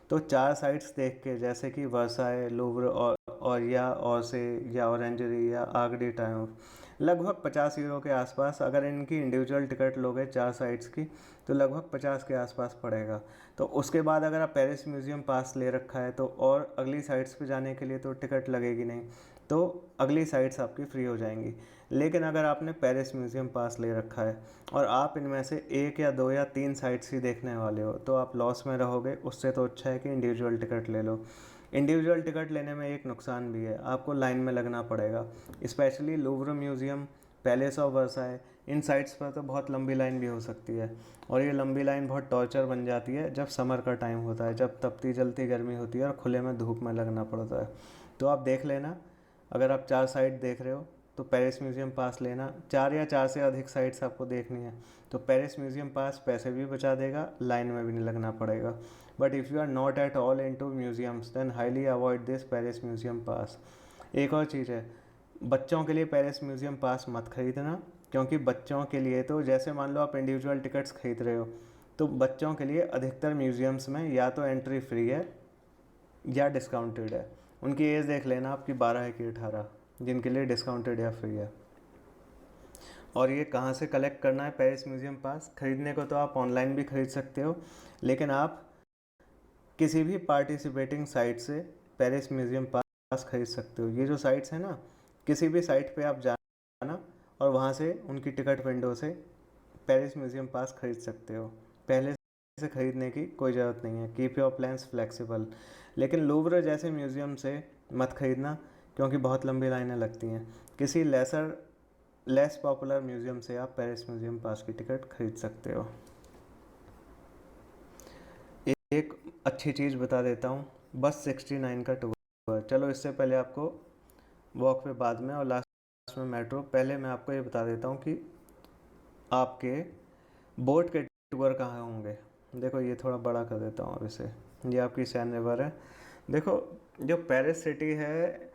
तो 4 साइट्स देख के जैसे कि वर्साई, लूव्र और या ऑर्से या ऑरेंजरी या आर्क डी ट्रायोम्फ, लगभग 50 यूरो के आसपास, अगर इनकी इंडिविजुअल टिकट लोगे 4 साइट्स की तो लगभग 50 के आसपास पड़ेगा। तो उसके बाद अगर आप पेरिस म्यूज़ियम पास ले रखा है तो और अगली साइट्स पे जाने के लिए तो टिकट लगेगी नहीं, तो अगली साइट्स आपकी फ्री हो जाएंगी। लेकिन अगर आपने पेरिस म्यूज़ियम पास ले रखा है और आप इनमें से 1 या 2 या 3 साइट्स ही देखने वाले हो, तो आप लॉस में रहोगे। उससे तो अच्छा है कि इंडिविजुअल टिकट ले लो। इंडिविजुअल टिकट लेने में एक नुकसान भी है, आपको लाइन में लगना पड़ेगा, specially Louvre museum, palace of Versailles, in sites पर तो बहुत लंबी लाइन भी हो सकती है। और ये लंबी लाइन बहुत टॉर्चर बन जाती है जब समर का टाइम होता है, जब तपती जलती गर्मी होती है और खुले में धूप में लगना पड़ता है। तो आप देख लेना, अगर आप 4 साइट देख रहे हो तो पेरिस म्यूज़ियम पास लेना। 4 या 4 से अधिक साइट्स आपको देखनी है तो पेरिस म्यूज़ियम पास पैसे भी बचा देगा, लाइन में भी नहीं लगना पड़ेगा। But if you are not at all into museums then highly avoid this Paris museum pass. एक और चीज़ है, बच्चों के लिए पेरिस म्यूज़ियम पास मत खरीदना, क्योंकि बच्चों के लिए तो जैसे मान लो आप इंडिविजुअल टिकट्स खरीद रहे हो, तो बच्चों के लिए अधिकतर म्यूज़ियम्स में या तो एंट्री फ्री है या डिस्काउंटेड है। उनकी एज देख लेना आपकी 12 है कि 18, जिनके लिए डिस्काउंटेड या फ्री है। और ये कहाँ से कलेक्ट करना है पेरिस म्यूज़ियम पास? खरीदने को तो आप ऑनलाइन भी खरीद सकते हो, लेकिन आप किसी भी पार्टिसिपेटिंग साइट से पेरिस म्यूज़ियम पास खरीद सकते हो। ये जो साइट्स हैं ना, किसी भी साइट पे आप जाना और वहाँ से उनकी टिकट विंडो से पेरिस म्यूज़ियम पास खरीद सकते हो। पहले से खरीदने की कोई ज़रूरत नहीं है। Keep your plans flexible. लेकिन लूव्र जैसे म्यूज़ियम से मत खरीदना, क्योंकि बहुत लंबी लाइनें लगती हैं। किसी लेस पॉपुलर म्यूज़ियम से आप पेरिस म्यूज़ियम पास की टिकट खरीद सकते हो। एक अच्छी चीज़ बता देता हूँ, बस 69 का टूर। चलो इससे पहले आपको वॉक पे बाद में और लास्ट में मेट्रो। पहले मैं आपको ये बता देता हूँ कि आपके बोट के टूर कहाँ होंगे। देखो ये थोड़ा बड़ा कर देता हूँ अब इसे। ये आपकी सैन रिवर है। देखो जो पेरिस सिटी है,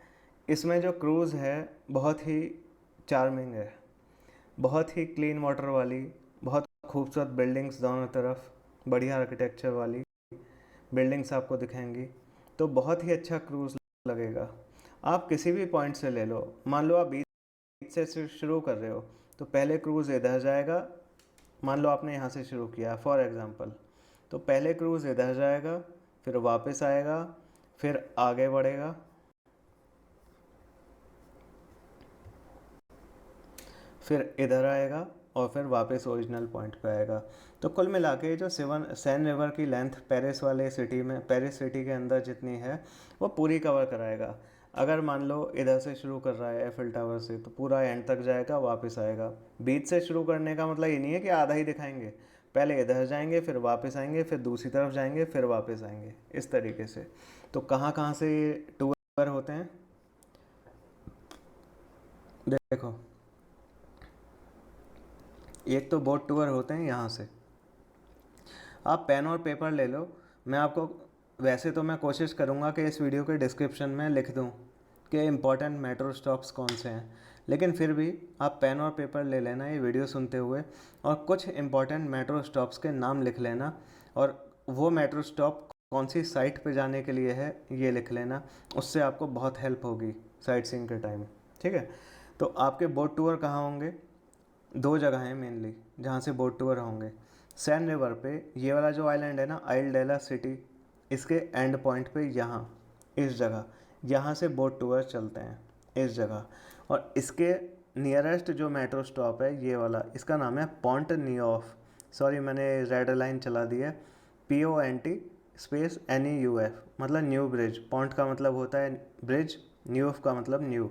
इसमें जो क्रूज़ है बहुत ही चार्मिंग है, बहुत ही क्लीन वाटर वाली, बहुत खूबसूरत बिल्डिंग्स दोनों तरफ, बढ़िया आर्किटेक्चर वाली बिल्डिंग्स आपको दिखेंगी। तो बहुत ही अच्छा क्रूज़ लगेगा। आप किसी भी पॉइंट से ले लो, मान लो आप बीच से शुरू कर रहे हो तो पहले क्रूज़ इधर जाएगा। मान लो आपने यहाँ से शुरू किया फॉर एग्ज़ाम्पल, तो पहले क्रूज़ इधर जाएगा, फिर वापस आएगा, फिर आगे बढ़ेगा, फिर इधर आएगा और फिर वापस ओरिजिनल पॉइंट पे आएगा। तो कुल मिला के जो सैन रिवर की लेंथ पेरिस वाले सिटी में, पेरिस सिटी के अंदर जितनी है वो पूरी कवर कराएगा। अगर मान लो इधर से शुरू कर रहा है एफिल टावर से, तो पूरा एंड तक जाएगा, वापस आएगा। बीच से शुरू करने का मतलब ये नहीं है कि आधा ही दिखाएंगे, पहले इधर जाएंगे, फिर वापस आएंगे, फिर दूसरी तरफ जाएंगे, फिर वापस आएंगे, इस तरीके से। तो कहाँ कहाँ से टूर होते हैं देखो, एक तो बोट टूर होते हैं यहाँ से। आप पेन और पेपर ले लो। मैं आपको, वैसे तो मैं कोशिश करूँगा कि इस वीडियो के डिस्क्रिप्शन में लिख दूँ कि इम्पोर्टेंट मेट्रो स्टॉप्स कौन से हैं, लेकिन फिर भी आप पेन और पेपर ले लेना ये वीडियो सुनते हुए, और कुछ इम्पोर्टेंट मेट्रो स्टॉप्स के नाम लिख लेना, और वो मेट्रो स्टॉप कौन सी साइट पे जाने के लिए है ये लिख लेना। उससे आपको बहुत हेल्प होगी साइट सीइंग के टाइम। ठीक है, तो आपके बोट टूर कहाँ होंगे? 2 जगह हैं मेनली जहाँ से बोट टूर होंगे। सैन रिवर पे ये वाला जो आइलैंड है ना, आइल डेला सिटी, इसके एंड पॉइंट पे यहाँ, इस जगह, यहाँ से बोट टूर चलते हैं इस जगह। और इसके नियरेस्ट जो मेट्रो स्टॉप है ये वाला, इसका नाम है पॉन्ट नियोफ। सॉरी मैंने रेड लाइन चला दी है, PONT स्पेस NEUF, मतलब न्यू ब्रिज। पॉन्ट का मतलब होता है ब्रिज, न्यूफ का मतलब न्यू।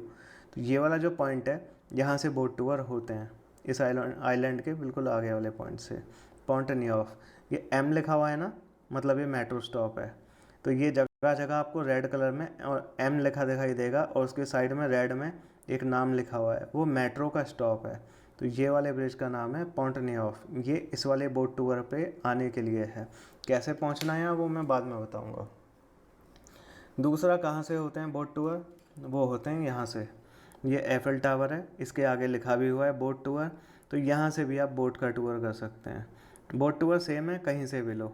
तो ये वाला जो पॉइंट है, यहाँ से बोट टूर होते हैं, इस आइलैंड के बिल्कुल आगे वाले पॉइंट से, पॉन्ट नियोफ। ये M लिखा हुआ है ना, मतलब ये मेट्रो स्टॉप है। तो ये जगह जगह आपको रेड कलर में और M लिखा दिखाई देगा, और उसके साइड में रेड में एक नाम लिखा हुआ है, वो मेट्रो का स्टॉप है। तो ये वाले ब्रिज का नाम है पॉन्ट नियोफ। ये इस वाले बोट टूर पे आने के लिए है। कैसे पहुंचना है वो मैं बाद में बताऊंगा। दूसरा कहाँ से होते हैं बोट टूर? वो होते हैं यहाँ से। ये एफिल टावर है, इसके आगे लिखा भी हुआ है बोट टूर। तो यहाँ से भी आप बोट का टूर कर सकते हैं। बोट टूर सेम है, कहीं से भी लो।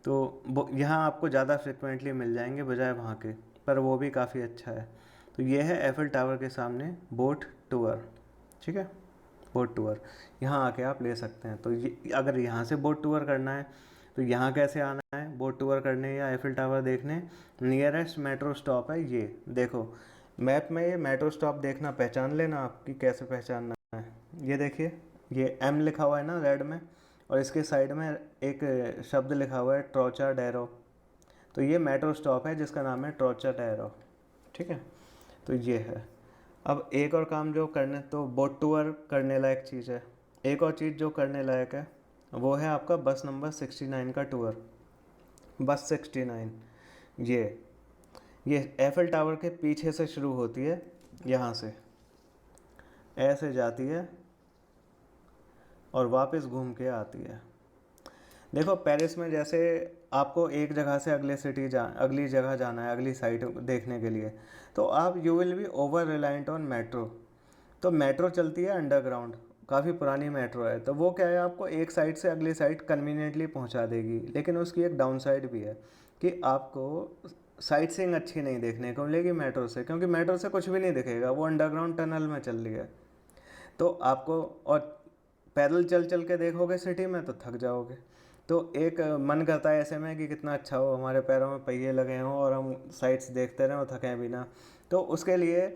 तो यहाँ आपको ज़्यादा फ्रिक्वेंटली मिल जाएंगे बजाय वहाँ के, पर वो भी काफ़ी अच्छा है। तो ये है एफिल टावर के सामने बोट टूर। ठीक है, बोट टूर यहाँ आके आप ले सकते हैं। तो ये अगर यहाँ से बोट टूर करना है तो यहाँ कैसे आना है बोट टूर करने या एफिल टावर देखने? नियरेस्ट मेट्रो स्टॉप है ये, देखो मैप में ये मेट्रो स्टॉप देखना, पहचान लेना आपकी कैसे पहचानना है। ये देखिए, ये M लिखा हुआ है ना रेड में, और इसके साइड में एक शब्द लिखा हुआ है ट्रोचाडेरो। तो ये मेट्रो स्टॉप है जिसका नाम है ट्रोचाडेरो। ठीक है, तो ये है। अब एक और काम जो करने, तो बोट टूर करने लायक चीज़ है। एक और चीज़ जो करने लायक है वो है आपका बस नंबर 69 का टूर। बस 69 ये एफिल टावर के पीछे से शुरू होती है, यहाँ से। ऐसे जाती है और वापस घूम के आती है। देखो पेरिस में जैसे आपको एक जगह से अगली जगह जाना है, अगली साइट देखने के लिए, तो आप you will be over reliant on metro. तो मेट्रो चलती है अंडरग्राउंड, काफ़ी पुरानी मेट्रो है, तो वो क्या है, आपको एक साइड से अगली साइड कन्वीनियंटली पहुंचा देगी। लेकिन उसकी एक डाउन साइड भी है कि आपको साइट सीइंग अच्छी नहीं देखने को मिलेगी मेट्रो से, क्योंकि मेट्रो से कुछ भी नहीं दिखेगा, वो अंडरग्राउंड टनल में चल रही है। तो आपको, और पैदल चल चल के देखोगे सिटी में तो थक जाओगे। तो एक मन करता है ऐसे में कि कितना अच्छा हो, हमारे पैरों में पहिए लगे हों और हम साइट्स देखते रहें और थकें बिना। तो उसके लिए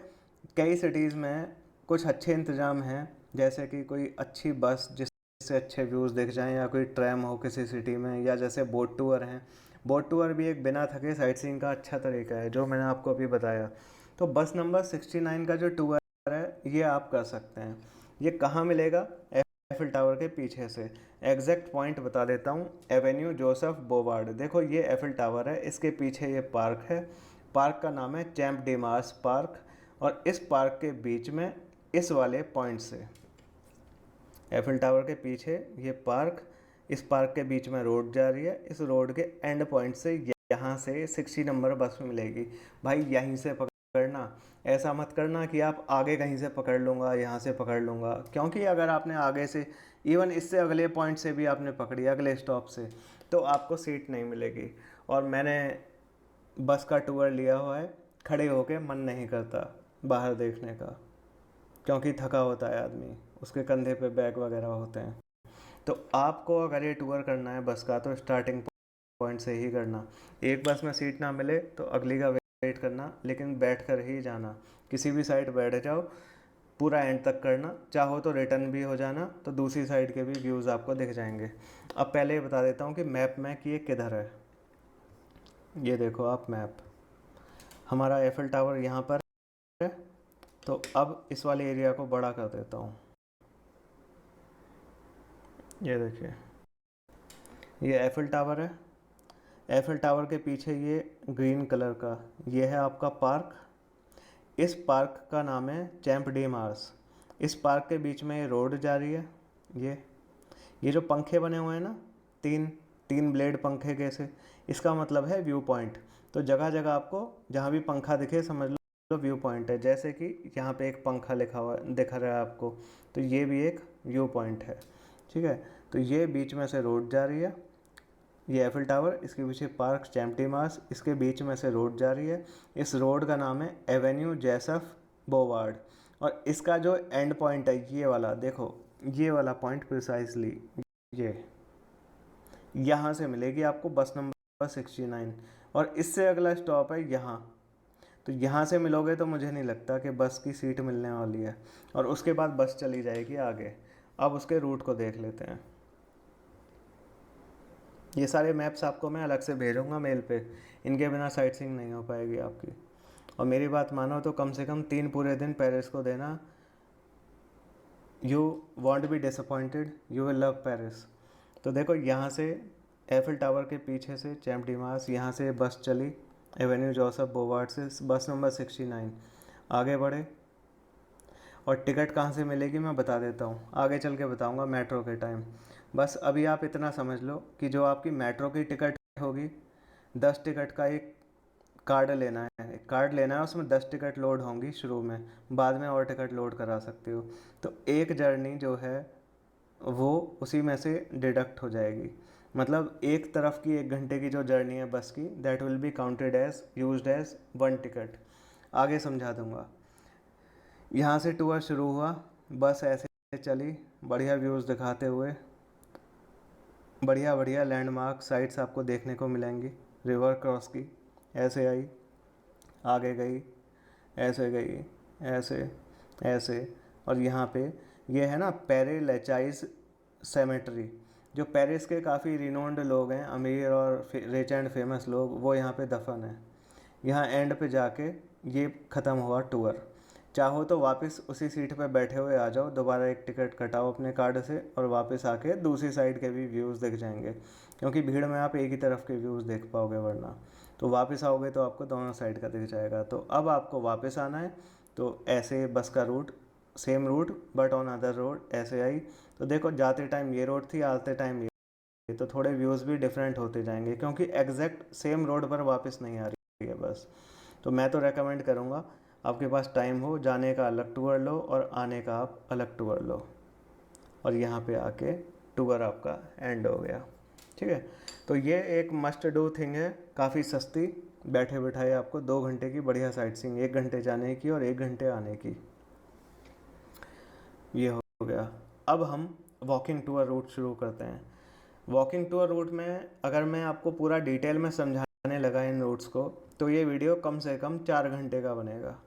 कई सिटीज़ में कुछ अच्छे इंतज़ाम हैं, जैसे कि कोई अच्छी बस जिससे अच्छे व्यूज़ दिख जाएं, या कोई ट्रैम हो किसी सिटी में, या जैसे बोट टूर हैं। बोट टूर भी एक बिना थके साइट सीइंग का अच्छा तरीका है, जो मैंने आपको अभी बताया। तो बस नंबर 69 का जो टूर है ये आप कर सकते हैं। ये कहाँ मिलेगा? एफिल टावर के पीछे से। एग्जैक्ट पॉइंट बता देता हूँ, एवेन्यू जोसेफ बोवार्ड। देखो ये एफिल टावर है, इसके पीछे ये पार्क है। पार्क का नाम है चैम्प डी मार्स पार्क। और इस पार्क के बीच में इस वाले पॉइंट से, एफिल टावर के पीछे ये पार्क, इस पार्क के बीच में रोड जा रही है, इस रोड के एंड पॉइंट से यहाँ से 60 नंबर बस मिलेगी। भाई यहीं से पकड़ना, ऐसा मत करना कि आप आगे कहीं से पकड़ लूँगा, यहाँ से पकड़ लूँगा, क्योंकि अगर आपने आगे से, इवन इससे अगले पॉइंट से भी आपने पकड़ी अगले स्टॉप से, तो आपको सीट नहीं मिलेगी। और मैंने बस का टूर लिया हुआ है, खड़े होके मन नहीं करता बाहर देखने का, क्योंकि थका होता है आदमी, उसके कंधे पे बैग वगैरह होते हैं। तो आपको अगर ये टूर करना है बस का, तो स्टार्टिंग पॉइंट से ही करना। एक बस में सीट ना मिले तो अगली का वेट करना, लेकिन बैठ कर ही जाना। किसी भी साइड बैठ जाओ, पूरा एंड तक करना, चाहो तो रिटर्न भी हो जाना, तो दूसरी साइड के भी व्यूज़ आपको दिख जाएंगे। अब पहले ये बता देता हूँ कि मैप में कि ये किधर है। ये देखो आप मैप, हमारा एफिल टावर यहाँ पर है। तो अब इस वाले एरिया को बड़ा कर देता हूँ। ये देखिए, ये एफिल टावर है। एफिल टावर के पीछे ये ग्रीन कलर का, ये है आपका पार्क। इस पार्क का नाम है चैम्प डी मार्स। इस पार्क के बीच में ये रोड जा रही है। ये जो पंखे बने हुए हैं ना, तीन तीन ब्लेड पंखे कैसे, इसका मतलब है व्यू पॉइंट। तो जगह जगह आपको जहाँ भी पंखा दिखे समझ लो व्यू पॉइंट है। जैसे कि यहाँ पे एक पंखा लिखा हुआ दिख रहा है आपको, तो ये भी एक व्यू पॉइंट है। ठीक है, तो ये बीच में से रोड जा रही है, ये एफिल टावर, इसके पीछे पार्क चैम्प मार्स, इसके बीच में से रोड जा रही है। इस रोड का नाम है एवेन्यू जेसफ बोवार्ड। और इसका जो एंड पॉइंट है ये वाला, देखो ये वाला पॉइंट प्रिसाइसली, ये यहाँ से मिलेगी आपको बस नंबर 69। और इससे अगला स्टॉप है यहाँ। तो यहाँ से मिलोगे तो मुझे नहीं लगता कि बस की सीट मिलने वाली है, और उसके बाद बस चली जाएगी आगे। अब उसके रूट को देख लेते हैं। ये सारे मैप्स आपको मैं अलग से भेजूँगा मेल पे, इनके बिना साइट सीइंग नहीं हो पाएगी आपकी। और मेरी बात मानो तो कम से कम 3 पूरे दिन पेरिस को देना। You want be disappointed, you will love Paris. तो देखो यहाँ से एफिल टावर के पीछे से चैम्प डी मार्स, यहाँ से बस चली एवेन्यू जोसेफ बोवार्ड से, बस नंबर 69। आगे बढ़े, और टिकट कहाँ से मिलेगी मैं बता देता हूँ, आगे चल के बताऊँगा मेट्रो के टाइम। बस अभी आप इतना समझ लो कि जो आपकी मेट्रो की टिकट होगी, 10 टिकट का एक कार्ड लेना है, एक कार्ड लेना है, उसमें 10 टिकट लोड होंगी शुरू में, बाद में और टिकट लोड करा सकते हो। तो एक जर्नी जो है वो उसी में से डिडक्ट हो जाएगी। मतलब एक तरफ की 1 घंटे की जो जर्नी है बस की, that will be counted as used as 1 ticket. आगे समझा दूंगा। यहाँ से टूर शुरू हुआ, बस ऐसे चली बढ़िया व्यूज़ दिखाते हुए, बढ़िया बढ़िया लैंडमार्क साइट्स आपको देखने को मिलेंगी। रिवर क्रॉस की, ऐसे आई, आगे गई, ऐसे गई, ऐसे ऐसे, और यहाँ पे ये है ना पेरे लेचाइज सेमेट्री। जो पेरिस के काफ़ी रिनोन्ड लोग हैं, अमीर और रिच एंड फेमस लोग, वो यहाँ पे दफन है। यहाँ एंड पे जाके ये ख़त्म हुआ टूर। चाहो तो वापस उसी सीट पे बैठे हुए आ जाओ, दोबारा एक टिकट कटाओ अपने कार्ड से, और वापस आके दूसरी साइड के भी व्यूज़ दिख जाएंगे, क्योंकि भीड़ में आप एक ही तरफ के व्यूज़ देख पाओगे, वरना तो वापस आओगे तो आपको दोनों साइड का दिख जाएगा। तो अब आपको वापस आना है, तो ऐसे बस का route same route but on other road, ऐसे आई। तो देखो जाते टाइम ये रोड थी, आते टाइम ये, तो थोड़े व्यूज़ भी डिफरेंट होते जाएंगे क्योंकि एग्जैक्ट सेम रोड पर वापस नहीं आ रही है बस। तो मैं तो रेकमेंड करूँगा आपके पास टाइम हो, जाने का अलग टूर लो और आने का आप अलग टूर लो, और यहाँ पे आके टूर आपका एंड हो गया। ठीक है, तो ये एक मस्ट डू थिंग है, काफ़ी सस्ती, बैठे बैठाए आपको 2 घंटे की बढ़िया साइट सीइंग, 1 घंटे जाने की और 1 घंटे आने की, ये हो गया। अब हम वॉकिंग टूर रूट शुरू करते हैं। वॉकिंग टूर रूट में अगर मैं आपको पूरा डिटेल में समझाने लगा इन रूट्स को, तो ये वीडियो कम से कम 4 घंटे का बनेगा।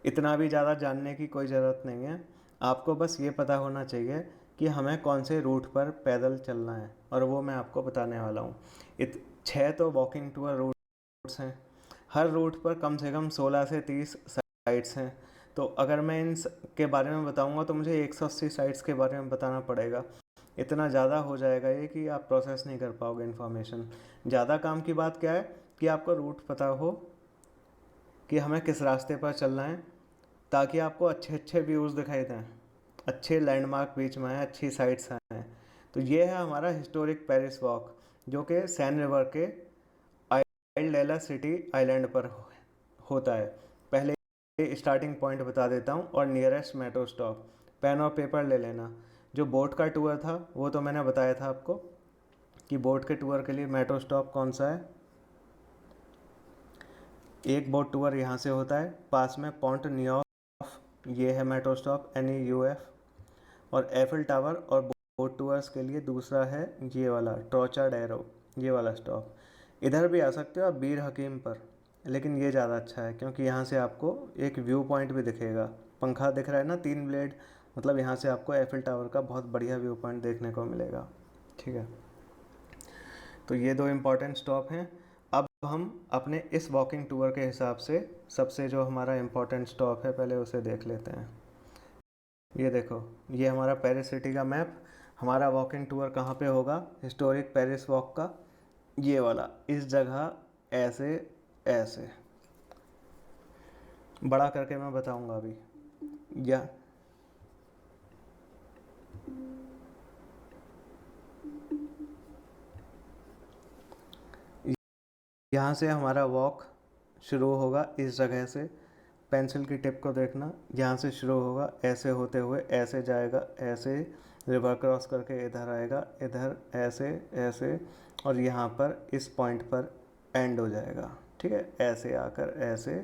इतना भी ज़्यादा जानने की कोई ज़रूरत नहीं है, आपको बस ये पता होना चाहिए कि हमें कौन से रूट पर पैदल चलना है, और वो मैं आपको बताने वाला हूँ। 6 तो वॉकिंग टूर रूट्स हैं, हर रूट पर कम से कम 16 से 30 साइट्स हैं। तो अगर मैं इन के बारे में बताऊँगा तो मुझे 180 साइट्स के बारे में बताना पड़ेगा। इतना ज़्यादा हो जाएगा ये कि आप प्रोसेस नहीं कर पाओगे इन्फॉर्मेशन। ज़्यादा काम की बात क्या है कि आपको रूट पता हो कि हमें किस रास्ते पर चलना है, ताकि आपको अच्छे अच्छे व्यूज़ दिखाई दें, अच्छे लैंडमार्क बीच में हैं, अच्छी साइट्स हैं। तो ये है हमारा हिस्टोरिक पेरिस वॉक, जो कि सैन रिवर के आइलैंड सिटी आइलैंड पर होता है। पहले स्टार्टिंग पॉइंट बता देता हूँ और नियरेस्ट मेट्रो स्टॉप। पेन और पेपर ले लेना। जो बोट का टूर था वो तो मैंने बताया था आपको कि बोट के टूर के लिए मेट्रो स्टॉप कौन सा है। एक बोट टूर यहाँ से होता है, पास में पॉन्ट न्यूऑफ, ये है मेट्रो स्टॉप NEUF। और एफिल टावर और बोट टूर्स के लिए दूसरा है ये वाला ट्रोचाडेरो, ये वाला स्टॉप। इधर भी आ सकते हो आप बीर हकीम पर, लेकिन ये ज़्यादा अच्छा है क्योंकि यहाँ से आपको एक व्यू पॉइंट भी दिखेगा। पंखा दिख रहा है ना, 3 ब्लेड, मतलब यहाँ से आपको एफिल टावर का बहुत बढ़िया व्यू पॉइंट देखने को मिलेगा। ठीक है, तो ये 2 इम्पॉर्टेंट स्टॉप हैं। अब हम अपने इस वॉकिंग टूर के हिसाब से सबसे जो हमारा इम्पोर्टेंट स्टॉप है पहले उसे देख लेते हैं। ये देखो, ये हमारा पेरिस सिटी का मैप। हमारा वॉकिंग टूर कहाँ पे होगा हिस्टोरिक पेरिस वॉक का? ये वाला, इस जगह, ऐसे ऐसे बड़ा करके मैं बताऊंगा अभी। या यहाँ से हमारा वॉक शुरू होगा इस जगह से। पेंसिल की टिप को देखना, यहाँ से शुरू होगा, ऐसे होते हुए ऐसे जाएगा, ऐसे रिवर क्रॉस करके इधर आएगा, इधर ऐसे ऐसे, और यहाँ पर इस पॉइंट पर एंड हो जाएगा। ठीक है, ऐसे आकर ऐसे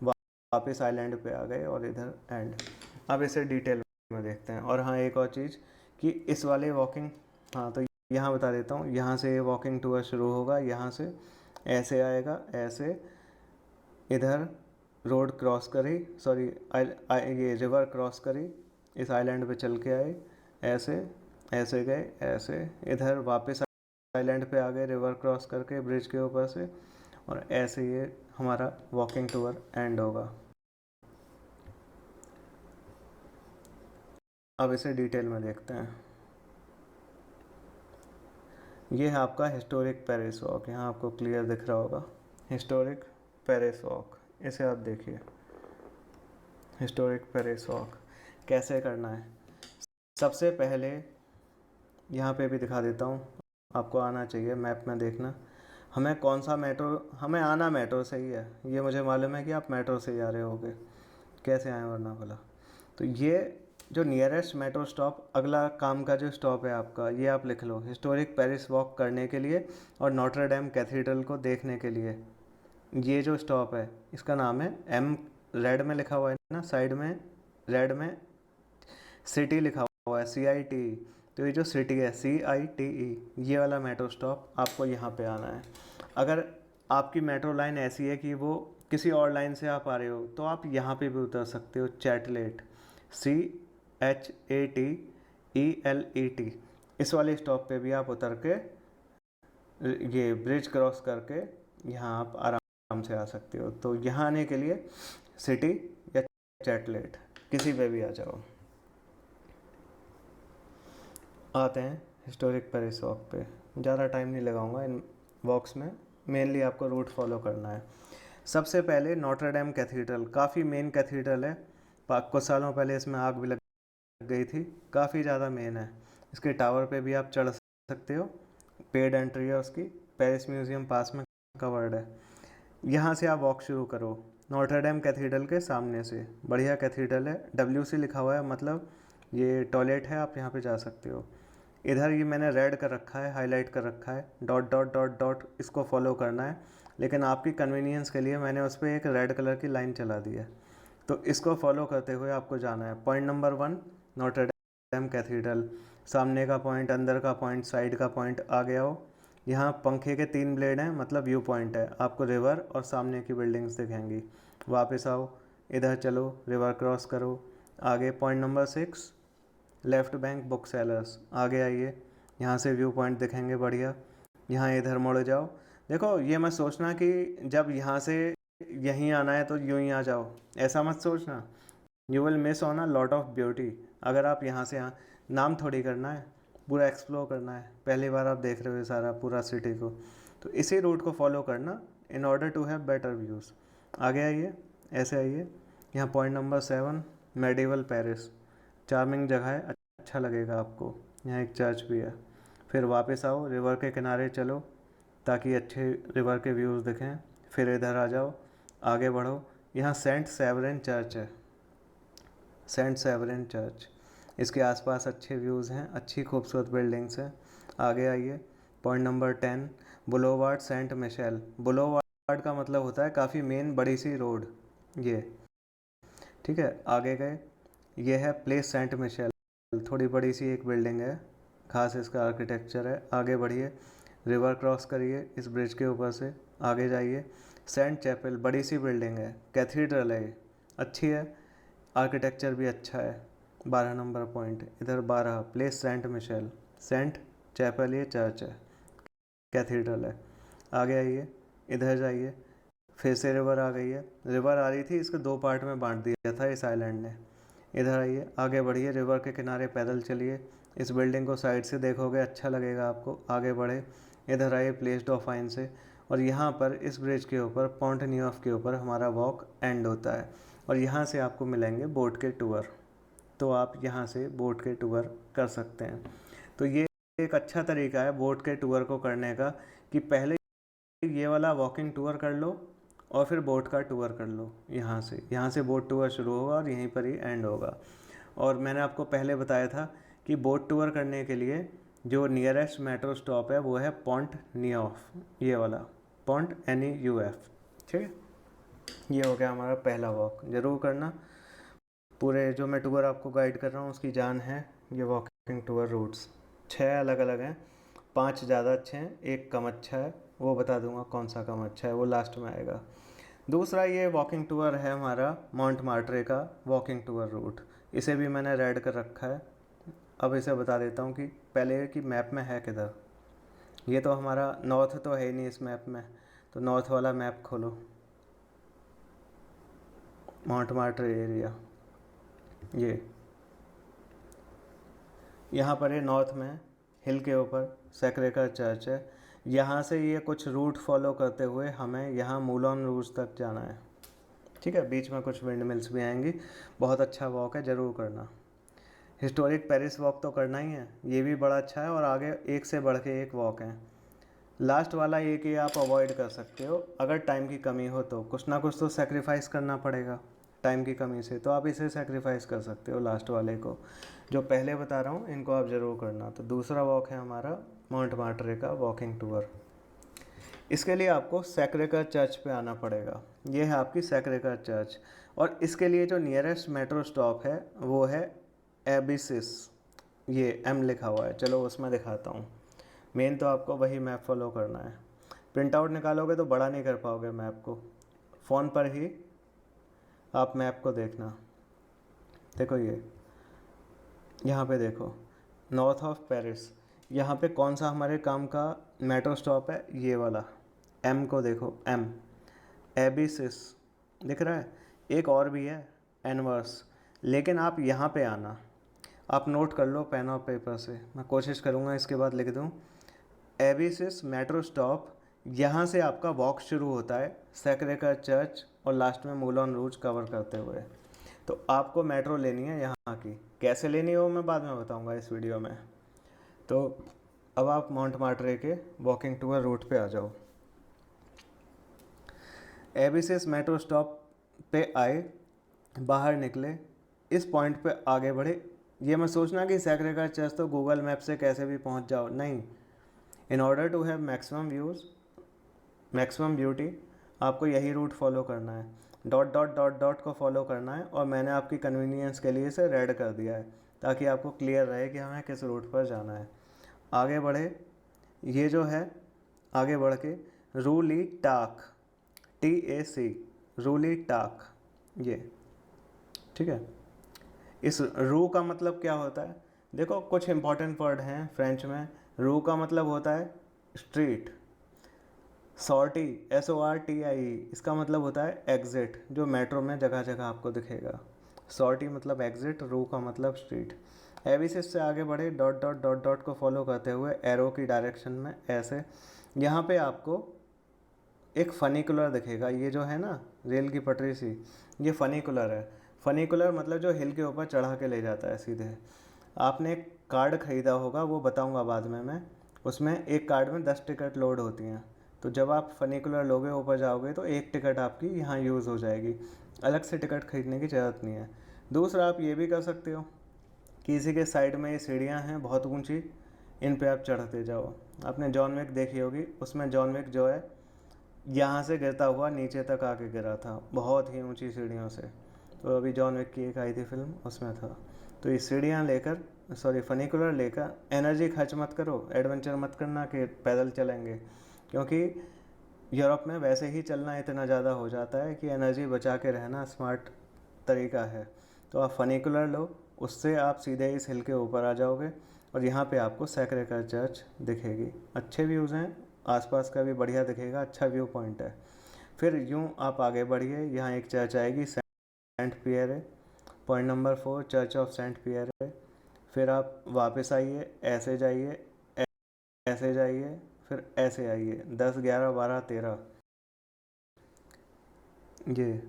वापस आइलैंड पे आ गए और इधर एंड। अब इसे डिटेल में देखते हैं। और हाँ, एक और चीज़ कि इस वाले वॉकिंग, हाँ तो यहाँ बता देता हूँ, यहाँ से वॉकिंग टूर शुरू होगा, यहाँ से ऐसे आएगा, ऐसे इधर रोड क्रॉस करी, सॉरी ये रिवर क्रॉस करी, इस आइलैंड पे चल के आए, ऐसे ऐसे गए, ऐसे इधर वापस आइलैंड पे आ गए रिवर क्रॉस करके ब्रिज के ऊपर से, और ऐसे ये हमारा वॉकिंग टूर एंड होगा। अब इसे डिटेल में देखते हैं। ये है आपका हिस्टोरिक पेरिस वॉक, यहाँ आपको क्लियर दिख रहा होगा हिस्टोरिक पेरिस वॉक, इसे आप देखिए। हिस्टोरिक पेरिस वॉक कैसे करना है, सबसे पहले यहाँ पे भी दिखा देता हूँ, आपको आना चाहिए मैप में देखना। हमें कौन सा मेट्रो, हमें आना मेट्रो से ही है, ये मुझे मालूम है कि आप मेट्रो से ही आ रहे होगे, कैसे आए वरना भला। तो ये जो नियरेस्ट मेट्रो स्टॉप, अगला काम का जो स्टॉप है आपका, ये आप लिख लो, हिस्टोरिक पेरिस वॉक करने के लिए और नोटर डेम कैथीड्रल को देखने के लिए। ये जो स्टॉप है इसका नाम है M, रेड में लिखा हुआ है ना साइड में, रेड में सिटी लिखा हुआ है CITE, तो ये जो सिटी है CITE, ये वाला मेट्रो स्टॉप आपको यहाँ पे आना है। अगर आपकी मेट्रो लाइन ऐसी है कि वो किसी और लाइन से आप आ रहे हो तो आप यहाँ पे भी उतर सकते हो, चैटलेट, CHATELET, इस वाले स्टॉप पे भी आप उतर के ये ब्रिज क्रॉस करके यहाँ आप आराम से आ सकते हो। तो यहाँ आने के लिए सिटी या चैटलेट किसी पे भी आ जाओ। आते हैं हिस्टोरिक पेरिस वॉक पे, ज़्यादा टाइम नहीं लगाऊंगा इन वॉक्स में, मेनली आपको रूट फॉलो करना है। सबसे पहले नोटर डेम कैथीड्रल, काफ़ी मेन कैथीड्रल है, कुछ सालों पहले इसमें आग भी लग गई थी, काफ़ी ज़्यादा मेन है। इसके टावर पे भी आप चढ़ सकते हो, पेड एंट्री है उसकी। पेरिस म्यूज़ियम पास में कवर्ड है। यहाँ से आप वॉक शुरू करो नोटर-डेम कैथीड्रल के सामने से। बढ़िया कैथीड्रल है, WC लिखा हुआ है, मतलब ये टॉयलेट है, आप यहाँ पे जा सकते हो। इधर ये मैंने रेड कर रखा है, हाईलाइट कर रखा है, डॉट डॉट डॉट डॉट, इसको फॉलो करना है। लेकिन आपकी कन्वीनियंस के लिए मैंने उस पर एक रेड कलर की लाइन चला दी है, तो इसको फॉलो करते हुए आपको जाना है। पॉइंट नंबर 1 नोटर डेम कैथीड्रल, सामने का पॉइंट, अंदर का पॉइंट, साइड का पॉइंट, आगे आओ। यहाँ पंखे के 3 ब्लेड हैं, मतलब व्यू पॉइंट है, आपको रिवर और सामने की बिल्डिंग्स दिखेंगी। वापस आओ, इधर चलो, रिवर क्रॉस करो, आगे point number 6 left bank book sellers, आगे आइए, यहाँ से व्यू पॉइंट दिखेंगे बढ़िया। यहाँ इधर मुड़ जाओ। देखो ये मत सोचना कि जब यहाँ से यहीं आना है तो यूं ही आ जाओ, ऐसा मत सोचना। You will miss on a lot of beauty. अगर आप यहाँ से नाम थोड़ी करना है, पूरा एक्सप्लोर करना है। पहली बार आप देख रहे हो सारा पूरा सिटी को, तो इसी रूट को फॉलो करना in order to have better views. आगे आइए, ऐसे आइए, यहाँ point number 7 medieval Paris, charming जगह है, अच्छा लगेगा आपको। यहाँ एक चर्च भी है। फिर वापस आओ, रिवर के किनारे चलो ताकि अच्छे रिवर के व्यूज़ दिखें। फिर इधर आ जाओ, आगे बढ़ो, यहाँ सेंट सेवरन चर्च है, सेंट सेवरन चर्च। इसके आसपास अच्छे व्यूज़ हैं, अच्छी खूबसूरत बिल्डिंग्स हैं। आगे आइए, पॉइंट नंबर 10 बुलोवार्ड सेंट मिशेल। बुलोवार्ड का मतलब होता है काफ़ी मेन बड़ी सी रोड, ये ठीक है। आगे गए, ये है प्लेस सेंट मिशेल, थोड़ी बड़ी सी एक बिल्डिंग है, खास इसका आर्किटेक्चर है। आगे बढ़िए, रिवर क्रॉस करिए इस ब्रिज के ऊपर से, आगे जाइए, सेंट चैपल, बड़ी सी बिल्डिंग है, कैथीड्रल है, अच्छी है, आर्किटेक्चर भी अच्छा है। 12 नंबर पॉइंट, इधर 12 place Saint Michel, Sainte Chapelle ये चर्च है, कैथीड्रल है। आगे आइए, इधर जाइए, फिर से रिवर आ गई है। रिवर आ रही थी, इसको 2 पार्ट में बांट दिया था इस आइलैंड ने। इधर आइए, आगे बढ़िए, रिवर के किनारे पैदल चलिए, इस बिल्डिंग को साइड से देखोगे अच्छा लगेगा आपको। आगे बढ़े, इधर आइए प्लेस डॉफाइन से, और यहाँ पर इस ब्रिज के ऊपर पॉन्ट न्यूऑफ के ऊपर हमारा वॉक एंड होता है। और यहाँ से आपको मिलेंगे बोट के टूर, तो आप यहाँ से बोट के टूर कर सकते हैं। तो ये एक अच्छा तरीका है बोट के टूर को करने का, कि पहले ये वाला वॉकिंग टूर कर लो और फिर बोट का टूर कर लो। यहाँ से बोट टूर शुरू होगा और यहीं पर ही एंड होगा। और मैंने आपको पहले बताया था कि बोट टूर करने के लिए जो नियरेस्ट मेट्रो स्टॉप है वो है पॉन्ट न्यूऑफ, ये वाला पॉन्ट NEUF, ठीक है। ये हो गया हमारा पहला वॉक, ज़रूर करना। पूरे जो मैं टूर आपको गाइड कर रहा हूँ उसकी जान है। ये वॉकिंग टूर रूट्स 6 अलग अलग हैं, 5 ज़्यादा अच्छे हैं, एक कम अच्छा है, वो बता दूंगा कौन सा कम अच्छा है, वो लास्ट में आएगा। दूसरा ये वॉकिंग टूर है हमारा मॉन्ट मार्ट्रे का वॉकिंग टूर रूट, इसे भी मैंने रेड कर रखा है। अब इसे बता देता हूँ कि पहले कि मैप में है किधर। ये तो हमारा नॉर्थ तो है ही नहीं इस मैप में, तो नॉर्थ वाला मैप खोलो, मॉन्ट मार्ट्रे एरिया, ये यहाँ पर है नॉर्थ में, हिल के ऊपर सैक्रेकर चर्च है। यहाँ से ये कुछ रूट फॉलो करते हुए हमें यहाँ मूलॉन रूज तक जाना है, ठीक है। बीच में कुछ विंड मिल्स भी आएंगी, बहुत अच्छा वॉक है, ज़रूर करना। हिस्टोरिक पेरिस वॉक तो करना ही है, ये भी बड़ा अच्छा है, और आगे एक से बढ़ के एक वॉक है। लास्ट वाला एक ही आप अवॉइड कर सकते हो, अगर टाइम की कमी हो तो कुछ ना कुछ तो सेक्रीफाइस करना पड़ेगा टाइम की कमी से, तो आप इसे सेक्रीफाइस कर सकते हो लास्ट वाले को। जो पहले बता रहा हूँ इनको आप ज़रूर करना। तो दूसरा वॉक है हमारा मॉन्ट मार्ट्रे का वॉकिंग टूर। इसके लिए आपको सैक्रेकर चर्च पे आना पड़ेगा, ये है आपकी सैक्रेकर चर्च। और इसके लिए जो नियरेस्ट मेट्रो स्टॉप है वो है एबिसिस, ये M लिखा हुआ है, चलो उसमें दिखाता हूँ। मेन तो आपको वही मैप फॉलो करना है, प्रिंट आउट निकालोगे तो बड़ा नहीं कर पाओगे मैप को, फ़ोन पर ही आप मैप को देखना। देखो ये यहाँ पे देखो, नॉर्थ ऑफ पेरिस, यहाँ पे कौन सा हमारे काम का मेट्रो स्टॉप है, ये वाला M को देखो, M एबिसिस दिख रहा है। एक और भी है एनवर्स, लेकिन आप यहाँ पे आना, आप नोट कर लो पेन और पेपर से, मैं कोशिश करूँगा इसके बाद लिख दूँ। एबिसिस मेट्रो स्टॉप, यहाँ से आपका वॉक शुरू होता है सैक्रेकर चर्च और लास्ट में मूलॉन रूज कवर करते हुए। तो आपको मेट्रो लेनी है यहाँ की, कैसे लेनी है वो मैं बाद में बताऊँगा इस वीडियो में। तो अब आप मॉन्टमार्ट्रे के वॉकिंग टूर रूट पे आ जाओ। एबिसिस मेट्रो स्टॉप पे आए, बाहर निकले, इस पॉइंट पे आगे बढ़े। ये मत सोचना कि सैक्रेकार चर्च तो गूगल मैप से कैसे भी पहुंच जाओ, नहीं। In order to have maximum views, maximum beauty, आपको यही रूट फॉलो करना है। डॉट डॉट डॉट डॉट को फॉलो करना है, और मैंने आपकी कन्वीनियंस के लिए इसे रेड कर दिया है ताकि आपको क्लियर रहे कि हमें किस रूट पर जाना है। आगे बढ़े, ये जो है आगे बढ़ के रूली टाक, TAC, रूली टाक, ये ठीक है। इस रू का मतलब क्या होता है? देखो कुछ इंपॉर्टेंट वर्ड हैं फ्रेंच में। रू का मतलब होता है स्ट्रीट। सॉर्टी, SORTIE, इसका मतलब होता है एग्जिट, जो मेट्रो में जगह जगह आपको दिखेगा। सॉर्टी मतलब एग्जिट, रू का मतलब स्ट्रीट। एबिसिस से आगे बढ़े, डॉट डॉट डॉट डॉट को फॉलो करते हुए एरो की डायरेक्शन में ऐसे। यहाँ पे आपको एक फनीकुलर दिखेगा, ये जो है ना रेल की पटरी सी, ये फनीकुलर है। फनीकुलर मतलब जो हिल के ऊपर चढ़ा के ले जाता है सीधे। आपने एक कार्ड ख़रीदा होगा, वो बताऊंगा बाद में मैं। उसमें एक कार्ड में 10 टिकट लोड होती हैं। तो जब आप फनीकुलर लोगे, ऊपर जाओगे, तो एक टिकट आपकी यहाँ यूज़ हो जाएगी, अलग से टिकट खरीदने की ज़रूरत नहीं है। दूसरा आप ये भी कर सकते हो कि इसी के साइड में ये सीढ़ियाँ हैं बहुत ऊंची, इन पे आप चढ़ते जाओ। आपने जॉन विक देखी होगी, उसमें जॉन विक जो है यहाँ से गिरता हुआ नीचे तक आके गिरा था, बहुत ही ऊंची सीढ़ियों से। तो अभी जॉन विक की एक आई थी फिल्म, उसमें था। तो ये सीढ़ियाँ लेकर, सॉरी फनीकुलर लेकर एनर्जी खर्च मत करो, एडवेंचर मत करना कि पैदल चलेंगे, क्योंकि यूरोप में वैसे ही चलना इतना ज़्यादा हो जाता है कि एनर्जी बचा के रहना स्मार्ट तरीका है। तो आप फनीकुलर लो, उससे आप सीधे इस हिल के ऊपर आ जाओगे, और यहाँ पे आपको सैक्रेकर चर्च दिखेगी। अच्छे व्यूज़ हैं, आसपास का भी बढ़िया दिखेगा, अच्छा व्यू पॉइंट है। फिर यूँ आप आगे बढ़िए, यहाँ एक चर्च आएगी, Saint Pierre, point number 4, church of Saint Pierre. फिर आप वापस आइए, ऐसे जाइए, ऐसे जाइए, फिर ऐसे आइए, 10, 11, 12, 13, ये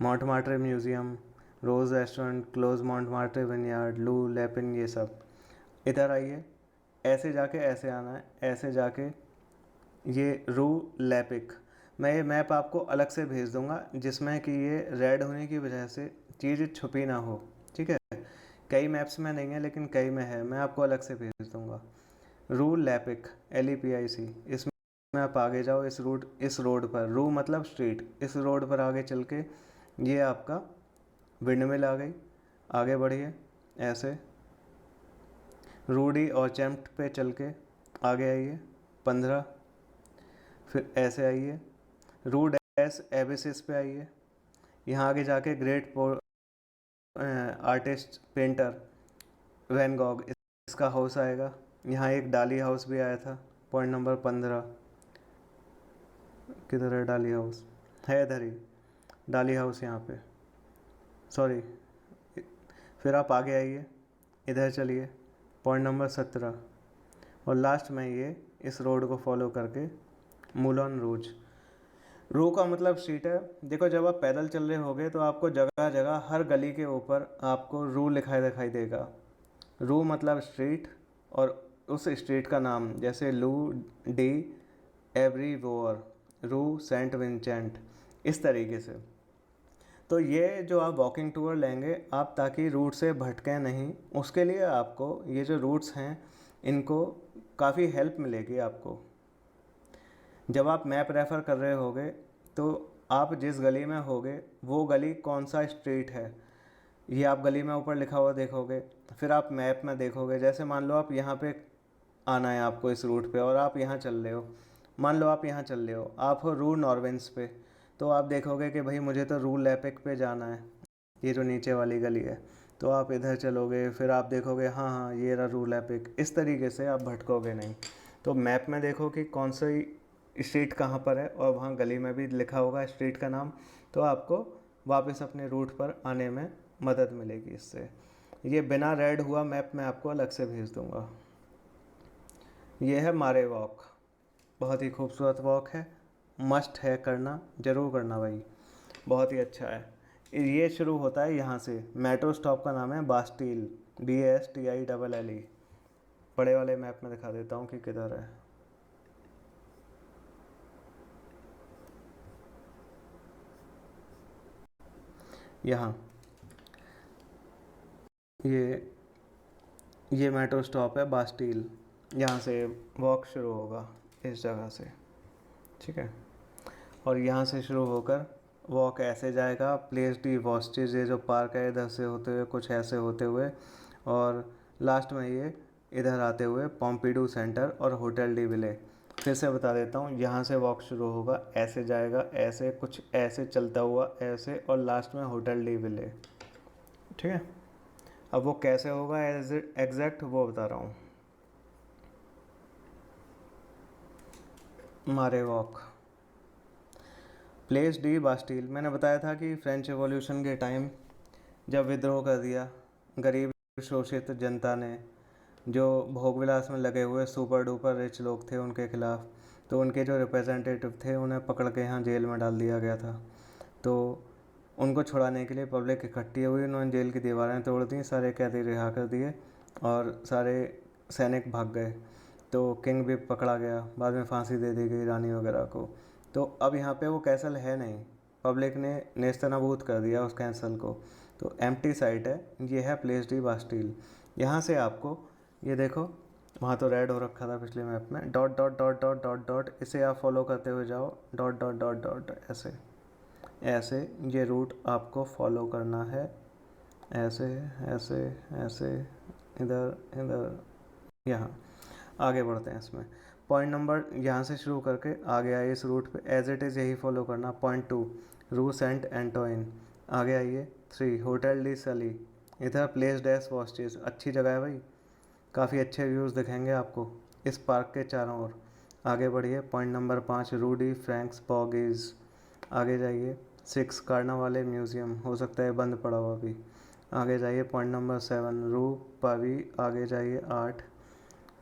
मॉन्टमार्ट्रे म्यूज़ियम, रोज़ रेस्टोरेंट, क्लोज मॉन्टमार्ट्रे विनयार्ड, लू लेपिन, ये सब। इधर आइए, ऐसे जाके ऐसे आना है, ऐसे जाके ये रू लैपिक। मैं ये मैप आपको अलग से भेज दूंगा, जिसमें कि ये रेड होने की वजह से चीज़ छुपी ना हो, ठीक है। कई मैप्स में नहीं है, लेकिन कई में है, मैं आपको अलग से भेज दूंगा। रू लैपिक, LEPIC, इसमें आप आगे जाओ, इस रोड पर, रू मतलब स्ट्रीट, इस रोड पर आगे चल के ये आपका विंडमिल आ गई। आगे बढ़िए ऐसे, रूडी और चैम्प्ट पे चल के आगे आइए, 15, फिर ऐसे आइए, रूड एस एबिसिस पे आइए। यहाँ आगे जाके great artist painter Van Gogh, इसका हाउस आएगा। यहाँ एक डाली हाउस भी आया था, पॉइंट नंबर 15। किधर है डाली हाउस? है इधर ही, डाली हाउस यहाँ पे, सॉरी। फिर आप आगे आइए, इधर चलिए, पॉइंट नंबर 17, और लास्ट में ये इस रोड को फॉलो करके मूलन रूज। रू का मतलब स्ट्रीट है। देखो जब आप पैदल चल रहे होगे तो आपको जगह जगह हर गली के ऊपर आपको रू लिखा दिखाई देगा। रू मतलब स्ट्रीट, और उस स्ट्रीट का नाम, जैसे लू डी एवरीवोर, रू सेंट विंसेंट, इस तरीके से। तो ये जो आप वॉकिंग टूर लेंगे आप, ताकि रूट से भटकें नहीं, उसके लिए आपको ये जो रूट्स हैं इनको काफ़ी हेल्प मिलेगी आपको। जब आप मैप रेफ़र कर रहे होगे तो आप जिस गली में होगे वो गली कौन सा स्ट्रीट है, ये आप गली में ऊपर लिखा हुआ देखोगे। फिर आप मैप में देखोगे, जैसे मान लो आप यहाँ पे आना है आपको इस रूट पे, और आप यहाँ चल रहे हो, मान लो आप यहाँ चल रहे हो, आप हो रू नॉर्वेंस पे, तो आप देखोगे कि भाई मुझे तो रू लैपिक पे जाना है, ये जो नीचे वाली गली है, तो आप इधर चलोगे, फिर आप देखोगे हाँ हाँ ये रहा रू लैपिक। इस तरीके से आप भटकोगे नहीं। तो मैप में देखो कि कौन सी स्ट्रीट कहाँ पर है, और वहाँ गली में भी लिखा होगा स्ट्रीट का नाम, तो आपको वापस अपने रूट पर आने में मदद मिलेगी इससे। ये बिना रेड हुआ मैप मैं आपको अलग से भेज दूँगा। ये है मारे वॉक, बहुत ही खूबसूरत वॉक है, मस्ट है करना, ज़रूर करना भाई, बहुत ही अच्छा है। ये शुरू होता है यहाँ से। मेट्रो स्टॉप का नाम है बास्टील, BASTILLE। बड़े वाले मैप में दिखा देता हूँ कि किधर है। यहाँ ये मेट्रो स्टॉप है बास्टील, यहाँ से वॉक शुरू होगा इस जगह से, ठीक है। और यहाँ से शुरू होकर वॉक ऐसे जाएगा प्लेस डी वॉस्टिज, ये जो पार्क है इधर से होते हुए कुछ ऐसे होते हुए, और लास्ट में ये इधर आते हुए पोम्पिडू सेंटर और होटल डी विले। फिर से बता देता हूँ, यहाँ से वॉक शुरू होगा, ऐसे जाएगा, ऐसे कुछ ऐसे चलता हुआ ऐसे, और लास्ट में होटल डी विले, ठीक है। अब वो कैसे होगा एज एग्जैक्ट वो बता रहा हूँ। मारे वॉक, प्लेस डी बास्टील। मैंने बताया था कि फ्रेंच रिवॉल्यूशन के टाइम जब विद्रोह कर दिया गरीब शोषित जनता ने, जो भोग विलास में लगे हुए सुपर डुपर रिच लोग थे उनके खिलाफ, तो उनके जो रिप्रेजेंटेटिव थे उन्हें पकड़ के यहाँ जेल में डाल दिया गया था। तो उनको छुड़ाने के लिए पब्लिक इकट्ठी हुई, उन्होंने जेल की दीवारें तोड़ दी, सारे कैदी रिहा कर दिए और सारे सैनिक भाग गए। तो किंग भी पकड़ा गया, बाद में फांसी दे दी गई रानी वगैरह को। तो अब यहाँ पे वो कैसल है नहीं, पब्लिक ने नेस्तनाबूद कर दिया उस कैंसल को, तो एम्प्टी साइट है। ये है प्लेस डी बास्टील। यहाँ से आपको ये देखो, वहाँ तो रेड हो रखा था पिछले मैप में, dot dot dot dot dot dot, इसे आप फॉलो करते हुए जाओ, डॉट डॉट डॉट डॉट, ऐसे ऐसे ये रूट आपको फॉलो करना है, ऐसे ऐसे ऐसे, इधर इधर, यहाँ आगे बढ़ते हैं। इसमें पॉइंट नंबर यहाँ से शुरू करके आगे आइए इस रूट पे, एज इट इज़ यही फॉलो करना। पॉइंट 2 रू सेंट एंटोइन, आगे आइए 3 होटल डी सली, इधर प्लेस डैश वॉस्टिस, अच्छी जगह है भाई, काफ़ी अच्छे व्यूज़ दिखेंगे आपको इस पार्क के चारों ओर। आगे बढ़िए, पॉइंट नंबर 5 रूडी फ्रैंक्स बॉगीज, आगे जाइए 6 कार्नावाले म्यूज़ियम, हो सकता है बंद पड़ा हुआ अभी। आगे जाइए पॉइंट नंबर 7 रू पावी, आगे जाइए 8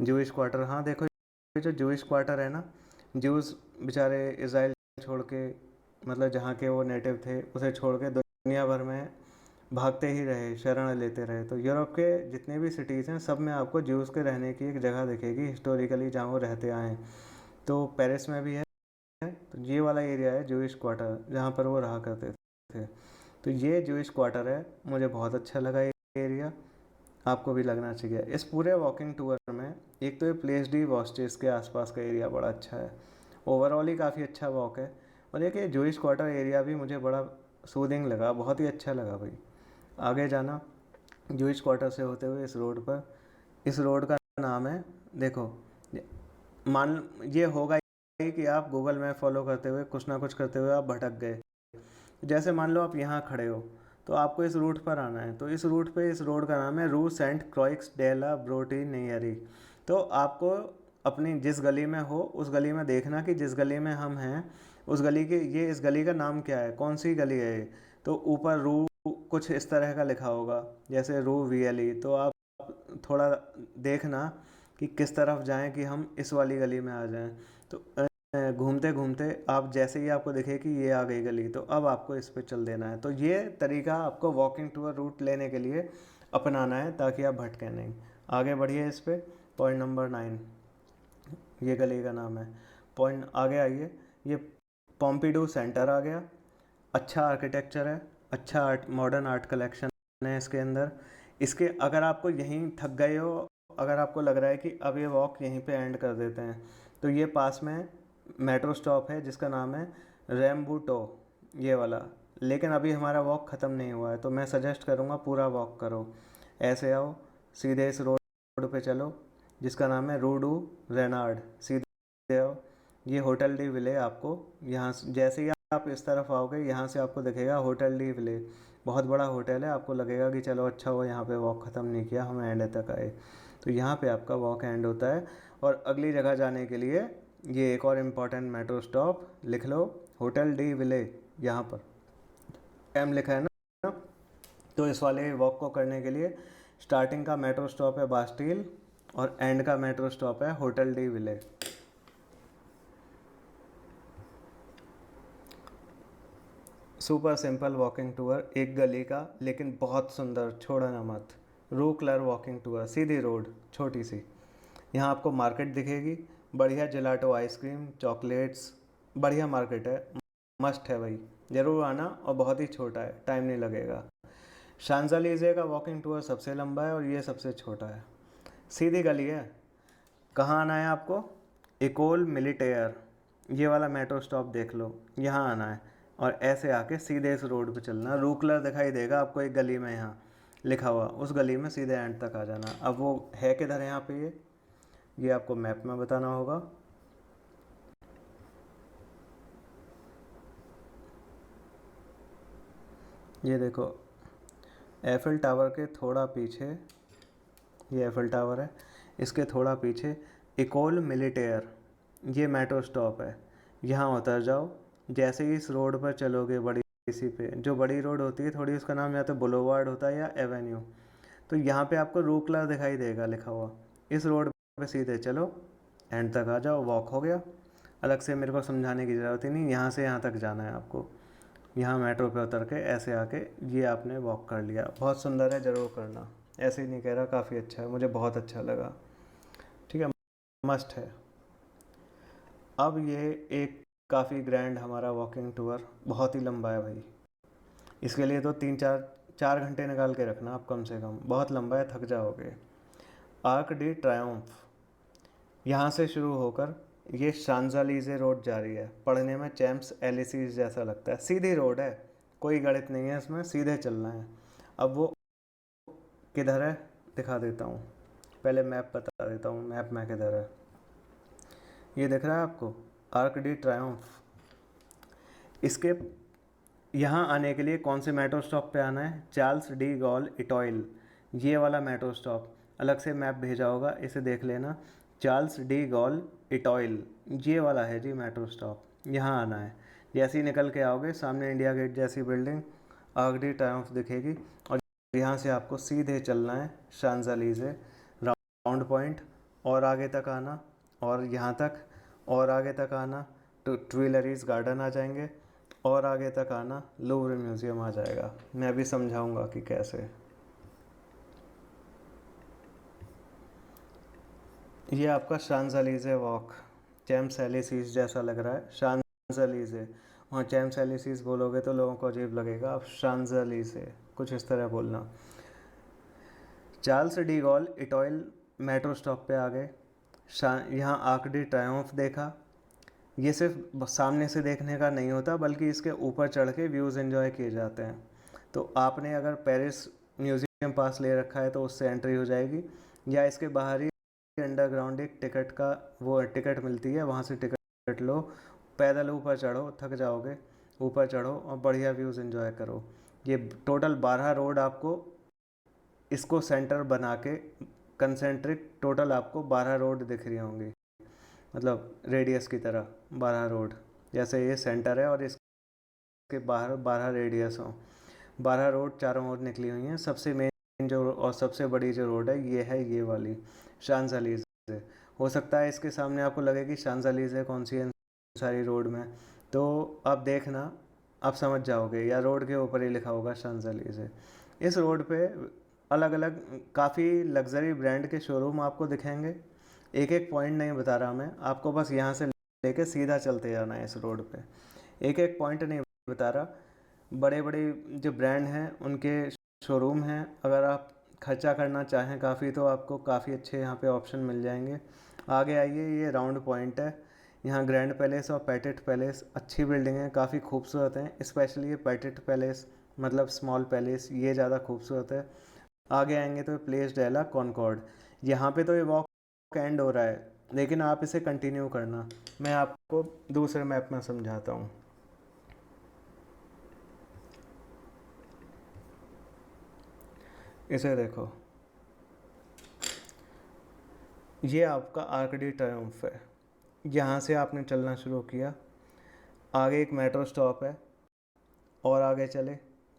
जूइश क्वार्टर। हाँ देखो, ये जो जूइश क्वार्टर है ना, जूस बेचारे इसराइल छोड़ के, मतलब जहाँ के वो नेटिव थे उसे छोड़ के दुनिया भर में भागते ही रहे, शरण लेते रहे। तो यूरोप के जितने भी सिटीज़ हैं सब में आपको ज्यूज़ के रहने की एक जगह दिखेगी हिस्टोरिकली, जहाँ वो रहते आए हैं। तो पेरिस में भी है, तो ये वाला एरिया है जूइश क्वार्टर, जहाँ पर वो रहा करते थे। तो ये जूइश क्वार्टर है, मुझे बहुत अच्छा लगा ये एरिया, आपको भी लगना चाहिए। इस पूरे वॉकिंग टूर में एक तो ये प्लेस डी वॉस्टिस के आसपास का एरिया बड़ा अच्छा है, ओवरऑल ही काफ़ी अच्छा वॉक है। और एक ये जूइश क्वार्टर एरिया भी मुझे बड़ा सूदिंग लगा, बहुत ही अच्छा लगा भाई। आगे जाना जूइश क्वार्टर से होते हुए इस रोड पर, इस रोड का नाम है, देखो मान ये होगा ही कि आप गूगल मैप फॉलो करते हुए कुछ ना कुछ करते हुए आप भटक गए। जैसे मान लो आप यहाँ खड़े हो, तो आपको इस रूट पर आना है, तो इस रूट पे इस रोड का नाम है रू सेंट क्रोइक्स डेला ब्रोटी नेयरी। तो आपको अपनी जिस गली में हो उस गली में देखना कि जिस गली में हम हैं उस गली के, ये इस गली का नाम क्या है, कौन सी गली है ये। तो ऊपर रू कुछ इस तरह का लिखा होगा, जैसे रू VLE, तो आप थोड़ा देखना कि किस तरफ जाएं कि हम इस वाली गली में आ जाएं। तो घूमते घूमते आप जैसे ही आपको दिखे कि ये आ गई गली, तो अब आपको इस पे चल देना है। तो ये तरीका आपको वॉकिंग टूर रूट लेने के लिए अपनाना है ताकि आप भटकें नहीं। आगे बढ़िए इस पे, पॉइंट नंबर 9 ये गली का नाम है। पॉइंट आगे आइए, ये पोम्पिडू सेंटर आ गया, अच्छा आर्किटेक्चर है, अच्छा आर्ट, मॉडर्न आर्ट कलेक्शन है इसके अंदर। इसके अगर आपको यहीं थक गए हो, अगर आपको लग रहा है कि अब ये वॉक यहीं पे एंड कर देते हैं, तो ये पास में मेट्रो स्टॉप है जिसका नाम है रैम्बूटो, ये वाला। लेकिन अभी हमारा वॉक ख़त्म नहीं हुआ है, तो मैं सजेस्ट करूँगा पूरा वॉक करो। ऐसे आओ, सीधे इस रोड पे चलो जिसका नाम है रूडू रेनार्ड, सीधे आओ, ये होटल डी विले। आपको यहाँ जैसे ही आप इस तरफ आओगे, यहाँ से आपको दिखेगा होटल डी विले, बहुत बड़ा होटल है। आपको लगेगा कि चलो अच्छा हुआ यहाँ पे वॉक ख़त्म नहीं किया, हम एंड तक आए। तो यहाँ पे आपका वॉक एंड होता है। और अगली जगह जाने के लिए ये एक और इम्पॉर्टेंट मेट्रो स्टॉप लिख लो, होटल डी विले, यहाँ पर एम लिखा है ना। तो इस वाले वॉक को करने के लिए स्टार्टिंग का मेट्रो स्टॉप है बास्टील और एंड का मेट्रो स्टॉप है होटल डी विले। सुपर सिंपल वॉकिंग टूर, एक गली का लेकिन बहुत सुंदर, छोड़ो ना मत। रू कलर वॉकिंग टूर, सीधी रोड छोटी सी। यहाँ आपको मार्केट दिखेगी, बढ़िया जिलाटो आइसक्रीम चॉकलेट्स, बढ़िया मार्केट है, मस्ट है भाई, ज़रूर आना। और बहुत ही छोटा है, टाइम नहीं लगेगा। शांजलीजे का वॉकिंग टूर सबसे लंबा है और ये सबसे छोटा है। सीधी गली है। कहाँ आना है आपको? इकोल मिलिटेयर, ये वाला मेट्रो स्टॉप देख लो, यहाँ आना है। और ऐसे आके सीधे इस रोड पे चलना। रू कलर दिखाई देगा आपको एक गली में, यहाँ लिखा हुआ, उस गली में सीधे एंड तक आ जाना। अब वो है किधर है यहाँ पे, ये आपको मैप में बताना होगा। ये देखो, एफिल टावर के थोड़ा पीछे, ये एफिल टावर है, इसके थोड़ा पीछे इकोल मिलिटेयर, ये मेट्रो स्टॉप है। यहाँ उतर जाओ। जैसे ही इस रोड पर चलोगे, बड़ी सी पे जो बड़ी रोड होती है थोड़ी, उसका नाम या तो बुलोवार्ड होता है या एवेन्यू, तो यहाँ पे आपको रू कलर दिखाई देगा लिखा हुआ। इस रोड पे सीधे चलो, एंड तक आ जाओ, वॉक हो गया। अलग से मेरे को समझाने की ज़रूरत ही नहीं, यहाँ से यहाँ तक जाना है आपको। यहाँ मेट्रो पे उतर के ऐसे आके ये आपने वॉक कर लिया। बहुत सुंदर है, ज़रूर करना। ऐसे ही नहीं कह रहा, काफ़ी अच्छा है, मुझे बहुत अच्छा लगा। ठीक है, मस्ट है। अब ये एक काफ़ी ग्रैंड हमारा वॉकिंग टूर, बहुत ही लंबा है भाई। इसके लिए तो 3-4 घंटे निकाल के रखना आप कम से कम, बहुत लंबा है, थक जाओगे। आर्क डी ट्रायम्फ, यहाँ से शुरू होकर ये शांजलीजे रोड जा रही है। पढ़ने में चैम्प्स एलिसीज जैसा लगता है, सीधी रोड है, कोई गणित नहीं है इसमें, सीधे चलना है। अब वो किधर है दिखा देता हूँ, पहले मैप बता देता हूँ, मैप में किधर है। ये दिख रहा है आपको, आर्क डी ट्रायम्फ। इसके यहाँ आने के लिए कौन से मेट्रो स्टॉप पे आना है? चार्ल्स डी गॉल इटॉयल, ये वाला मेट्रो स्टॉप, अलग से मैप भेजा होगा, इसे देख लेना। चार्ल्स डी गॉल इटॉयल, ये वाला है जी मेट्रो स्टॉप, यहाँ आना है। जैसे ही निकल के आओगे, सामने इंडिया गेट जैसी बिल्डिंग आर्क डी ट्रायम्फ दिखेगी, और यहाँ से आपको सीधे चलना है शांजलीजे राउंड पॉइंट, और आगे तक आना, और यहाँ तक, और आगे तक आना तो ट्विलरीज गार्डन आ जाएंगे, और आगे तक आना लूव्र म्यूज़ियम आ जाएगा। मैं भी समझाऊंगा कि कैसे। ये आपका शांजलीजे वॉक, चैम्प्स एलिसीज जैसा लग रहा है, शांजलीजे। वहाँ चैम्प्स एलिसीज बोलोगे तो लोगों को अजीब लगेगा, आप शांजलीजे कुछ इस तरह बोलना। Charles de Gaulle Etoile metro stop पे आ गए। यहाँ आर्क डी ट्रायम्फ देखा। ये सिर्फ सामने से देखने का नहीं होता, बल्कि इसके ऊपर चढ़ के व्यूज़ एंजॉय किए जाते हैं। तो आपने अगर पेरिस म्यूज़ियम पास ले रखा है तो उससे एंट्री हो जाएगी, या इसके बाहर ही अंडरग्राउंड एक टिकट का वो टिकट मिलती है, वहाँ से टिकट लो, पैदल ऊपर चढ़ो, थक जाओगे, ऊपर चढ़ो और बढ़िया व्यूज़ एंजॉय करो। ये टोटल 12 रोड आपको, इसको सेंटर बना के कंसेंट्रिक, टोटल आपको 12 रोड दिख रही होंगी, मतलब रेडियस की तरह 12 रोड। जैसे ये सेंटर है और इसके बाहर 12 रेडियस हों, 12 रोड चारों ओर निकली हुई हैं। सबसे मेन जो और सबसे बड़ी जो रोड है, ये है ये वाली शांजलीजे। हो सकता है इसके सामने आपको लगे कि शांजलीजे कौन सी है सारी रोड में, तो आप देखना, आप समझ जाओगे, या रोड के ऊपर ही लिखा होगा शांजलीजे। इस रोड पे अलग अलग काफ़ी लग्जरी ब्रांड के शोरूम आपको दिखेंगे। एक एक पॉइंट नहीं बता रहा मैं आपको, बस यहाँ से लेके सीधा चलते जाना है इस रोड पे, एक एक पॉइंट नहीं बता रहा। बड़े बड़े जो ब्रांड हैं उनके शोरूम हैं, अगर आप खर्चा करना चाहें काफ़ी तो आपको काफ़ी अच्छे यहाँ पे ऑप्शन मिल जाएंगे। आगे आइए, ये राउंड पॉइंट है, यहाँ ग्रैंड पैलेस और पैटेट पैलेस अच्छी बिल्डिंग है, काफ़ी खूबसूरत हैं। स्पेशली ये पैटेट पैलेस, मतलब स्मॉल पैलेस, ये ज़्यादा खूबसूरत है। आगे आएंगे तो प्लेस डेला कॉनकॉर्ड, यहाँ पे तो ये वॉक एंड हो रहा है, लेकिन आप इसे कंटिन्यू करना, मैं आपको दूसरे मैप में समझाता हूँ। इसे देखो, ये आपका आर्क डी ट्रायम्फ है। यहाँ से आपने चलना शुरू किया, आगे एक मेट्रो स्टॉप है, और आगे चले,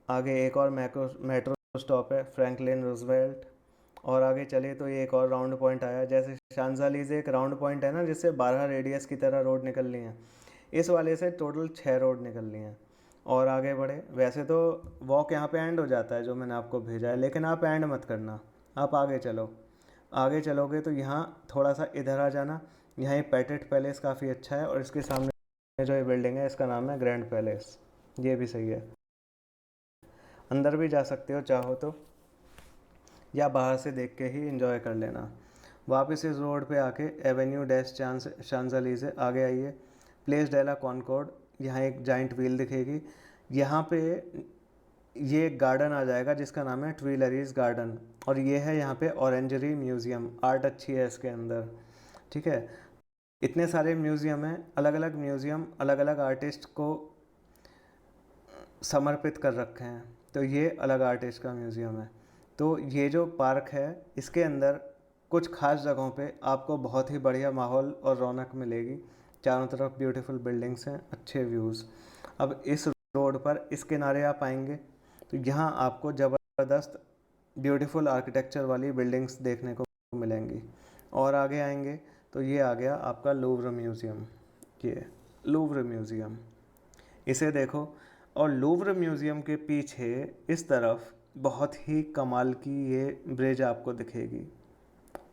आगे एक और मेट्रो स्टॉप है फ्रैंकलिन रूजवेल्ट, और आगे चले तो ये एक और राउंड पॉइंट आया। जैसे शांजलीजे एक राउंड पॉइंट है ना, जिससे 12 रेडियस की तरह रोड निकलनी है, इस वाले से टोटल 6 रोड निकलनी है। और आगे बढ़े। वैसे तो वॉक यहाँ पे एंड हो जाता है जो मैंने आपको भेजा है, लेकिन आप एंड मत करना, आप आगे चलो। आगे चलोगे तो यहाँ थोड़ा सा इधर आ जाना, यहाँ ये पैटेट पैलेस काफ़ी अच्छा है, और इसके सामने जो ये बिल्डिंग है इसका नाम है ग्रैंड पैलेस, ये भी सही है। अंदर भी जा सकते हो चाहो तो, या बाहर से देख के ही इंजॉय कर लेना। वापस इस रोड पे आके एवेन्यू डैश शांजलीजे आगे आइए, प्लेस डेला कॉनकॉर्ड, यहाँ एक जाइंट व्हील दिखेगी। यहाँ पे ये एक गार्डन आ जाएगा जिसका नाम है ट्विलरीज गार्डन, और ये है यहाँ पे ऑरेंजरी म्यूज़ियम, आर्ट अच्छी है इसके अंदर। ठीक है, इतने सारे म्यूज़ियम हैं, अलग अलग म्यूज़ियम अलग अलग आर्टिस्ट को समर्पित कर रखे हैं, तो ये अलग आर्टिस्ट का म्यूज़ियम है। तो ये जो पार्क है इसके अंदर कुछ खास जगहों पे आपको बहुत ही बढ़िया माहौल और रौनक मिलेगी। चारों तरफ ब्यूटीफुल बिल्डिंग्स हैं, अच्छे व्यूज़। अब इस रोड पर इस किनारे आप आएंगे तो यहाँ आपको ज़बरदस्त ब्यूटीफुल आर्किटेक्चर वाली बिल्डिंग्स देखने को मिलेंगी। और आगे आएंगे तो ये आ गया आपका लूव्र म्यूज़ियम, ये लूव्र म्यूज़ियम, इसे देखो। और लूव्र म्यूज़ियम के पीछे इस तरफ बहुत ही कमाल की ये ब्रिज आपको दिखेगी,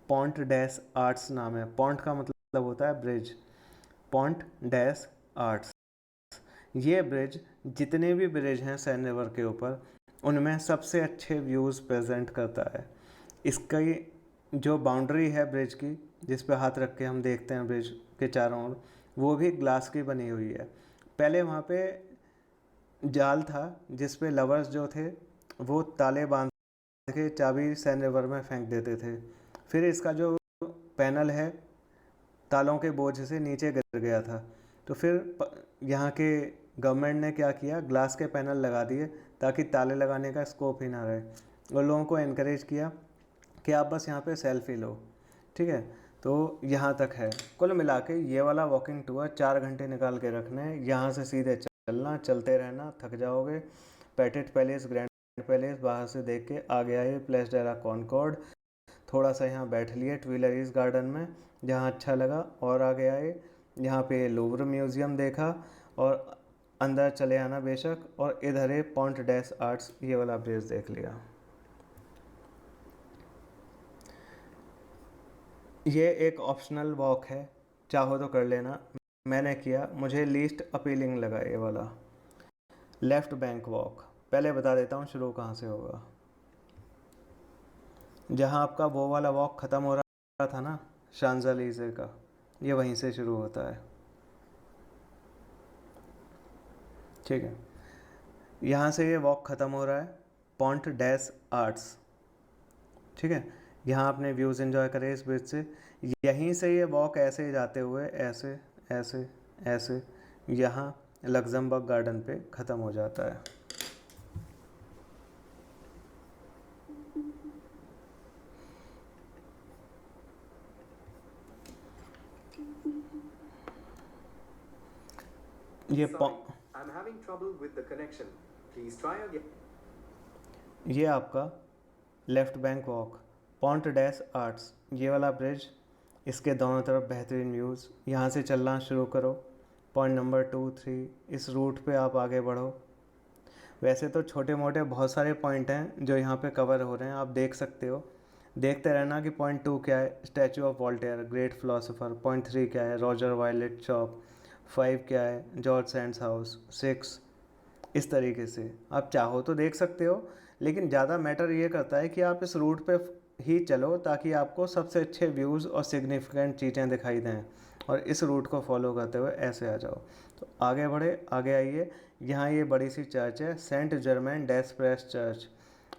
पॉन्ट डैश आर्ट्स नाम है। पॉन्ट का मतलब होता है ब्रिज, पॉन्ट डैश आर्ट्स। ये ब्रिज, जितने भी ब्रिज हैं सैन रिवर के ऊपर, उनमें सबसे अच्छे व्यूज़ प्रेजेंट करता है। इसकी जो बाउंड्री है ब्रिज की, जिस पे हाथ रख के हम देखते हैं ब्रिज के चारों ओर, वो भी ग्लास की बनी हुई है। पहले वहाँ पे जाल था जिस पे लवर्स जो थे वो ताले बांध के चाबी सैन रिवर में फेंक देते थे। फिर इसका जो पैनल है तालों के बोझ से नीचे गिर गया था, तो फिर यहाँ के गवर्नमेंट ने क्या किया, ग्लास के पैनल लगा दिए ताकि ताले लगाने का स्कोप ही ना रहे, और लोगों को इनक्रेज किया कि आप बस यहाँ पे सेल्फी लो। ठीक है, तो यहाँ तक है। कुल मिला के ये वाला वॉकिंग टूर 4 घंटे निकाल के रखना है। यहाँ से सीधे चलना, चलते रहना, थक जाओगे। पैटेट पैलेस, ग्रैंड पैलेस बाहर से देख के आगे आए, प्लेस डेला कॉनकॉर्ड, थोड़ा सा यहाँ बैठ लिए ट्विलरीज गार्डन में जहाँ अच्छा लगा, और आगे आए यहाँ पे लूव्र म्यूज़ियम देखा, और अंदर चले आना बेशक, और इधर है पॉन्ट डैश आर्ट्स, ये वाला ब्रिज देख लिया। ये एक ऑप्शनल वॉक है, चाहो तो कर लेना, मैंने किया, मुझे लीस्ट अपीलिंग लगा ये वाला। लेफ़्ट बैंक वॉक, पहले बता देता हूँ शुरू कहाँ से होगा। जहाँ आपका वो वाला वॉक ख़त्म हो रहा था ना शांजलीजे का, ये वहीं से शुरू होता है। ठीक है, यहाँ से ये वॉक ख़त्म हो रहा है, पॉन्ट डैश आर्ट्स। ठीक है, यहाँ आपने व्यूज़ एंजॉय करे इस ब्रिज से। यहीं से ये वॉक ऐसे जाते हुए ऐसे ऐसे ऐसे यहाँ लग्जमबर्ग गार्डन पे ख़त्म हो जाता है। ये ये आपका left bank walk, point dash arts, ये वाला ब्रिज, इसके दोनों तरफ बेहतरीन व्यूज़। यहाँ से चलना शुरू करो, पॉइंट नंबर 2, 3, इस रूट पे आप आगे बढ़ो। वैसे तो छोटे मोटे बहुत सारे पॉइंट हैं जो यहाँ पे कवर हो रहे हैं, आप देख सकते हो। देखते रहना कि पॉइंट 2 क्या है, statue of Voltaire great philosopher. Point 3 क्या है, रॉजर वायलेट शॉप। 5 क्या है, जॉर्ज सैंड्स हाउस। 6 इस तरीके से आप चाहो तो देख सकते हो, लेकिन ज़्यादा मैटर ये करता है कि आप इस रूट पे ही चलो ताकि आपको सबसे अच्छे व्यूज़ और सिग्निफिकेंट चीज़ें दिखाई दें, और इस रूट को फॉलो करते हुए ऐसे आ जाओ। तो आगे बढ़े, आगे आइए, यहाँ ये बड़ी सी चर्च है, सेंट जर्मैन डेस प्रेस चर्च,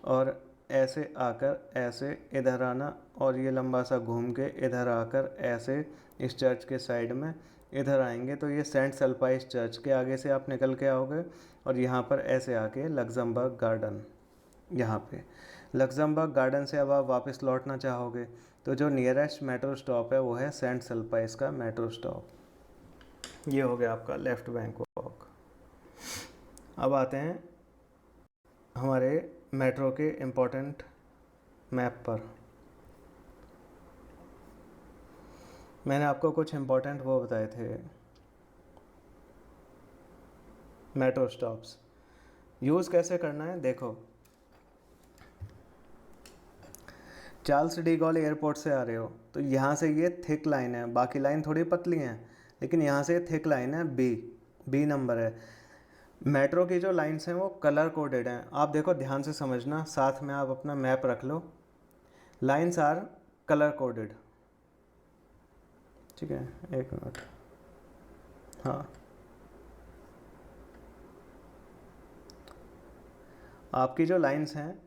और ऐसे आकर ऐसे इधर आना, और ये लंबा सा घूम के इधर आकर ऐसे इस चर्च के साइड में इधर आएंगे तो ये सेंट सल्पाइस चर्च के आगे से आप निकल के आओगे, और यहाँ पर ऐसे आके लग्जमबर्ग गार्डन, यहाँ पे लग्जमबर्ग गार्डन से अब आप वापस लौटना चाहोगे तो जो नियरेस्ट मेट्रो स्टॉप है वो है सेंट सल्पाइस का मेट्रो स्टॉप। ये हो गया आपका लेफ़्ट बैंक वॉक। अब आते हैं हमारे मेट्रो के इम्पोर्टेंट मैप पर। मैंने आपको कुछ इम्पोर्टेंट वो बताए थे, मेट्रो स्टॉप्स। यूज़ कैसे करना है देखो, चार्ल्स डी गॉल एयरपोर्ट से आ रहे हो तो यहाँ से ये थिक लाइन है, बाकी लाइन थोड़ी पतली हैं, लेकिन यहाँ से थिक लाइन है, बी, बी नंबर है। मेट्रो की जो लाइंस हैं वो कलर कोडेड हैं, आप देखो ध्यान से समझना, साथ में आप अपना मैप रख लो। लाइंस आर कलर कोडेड, ठीक है, एक मिनट, हाँ, आपकी जो लाइंस हैं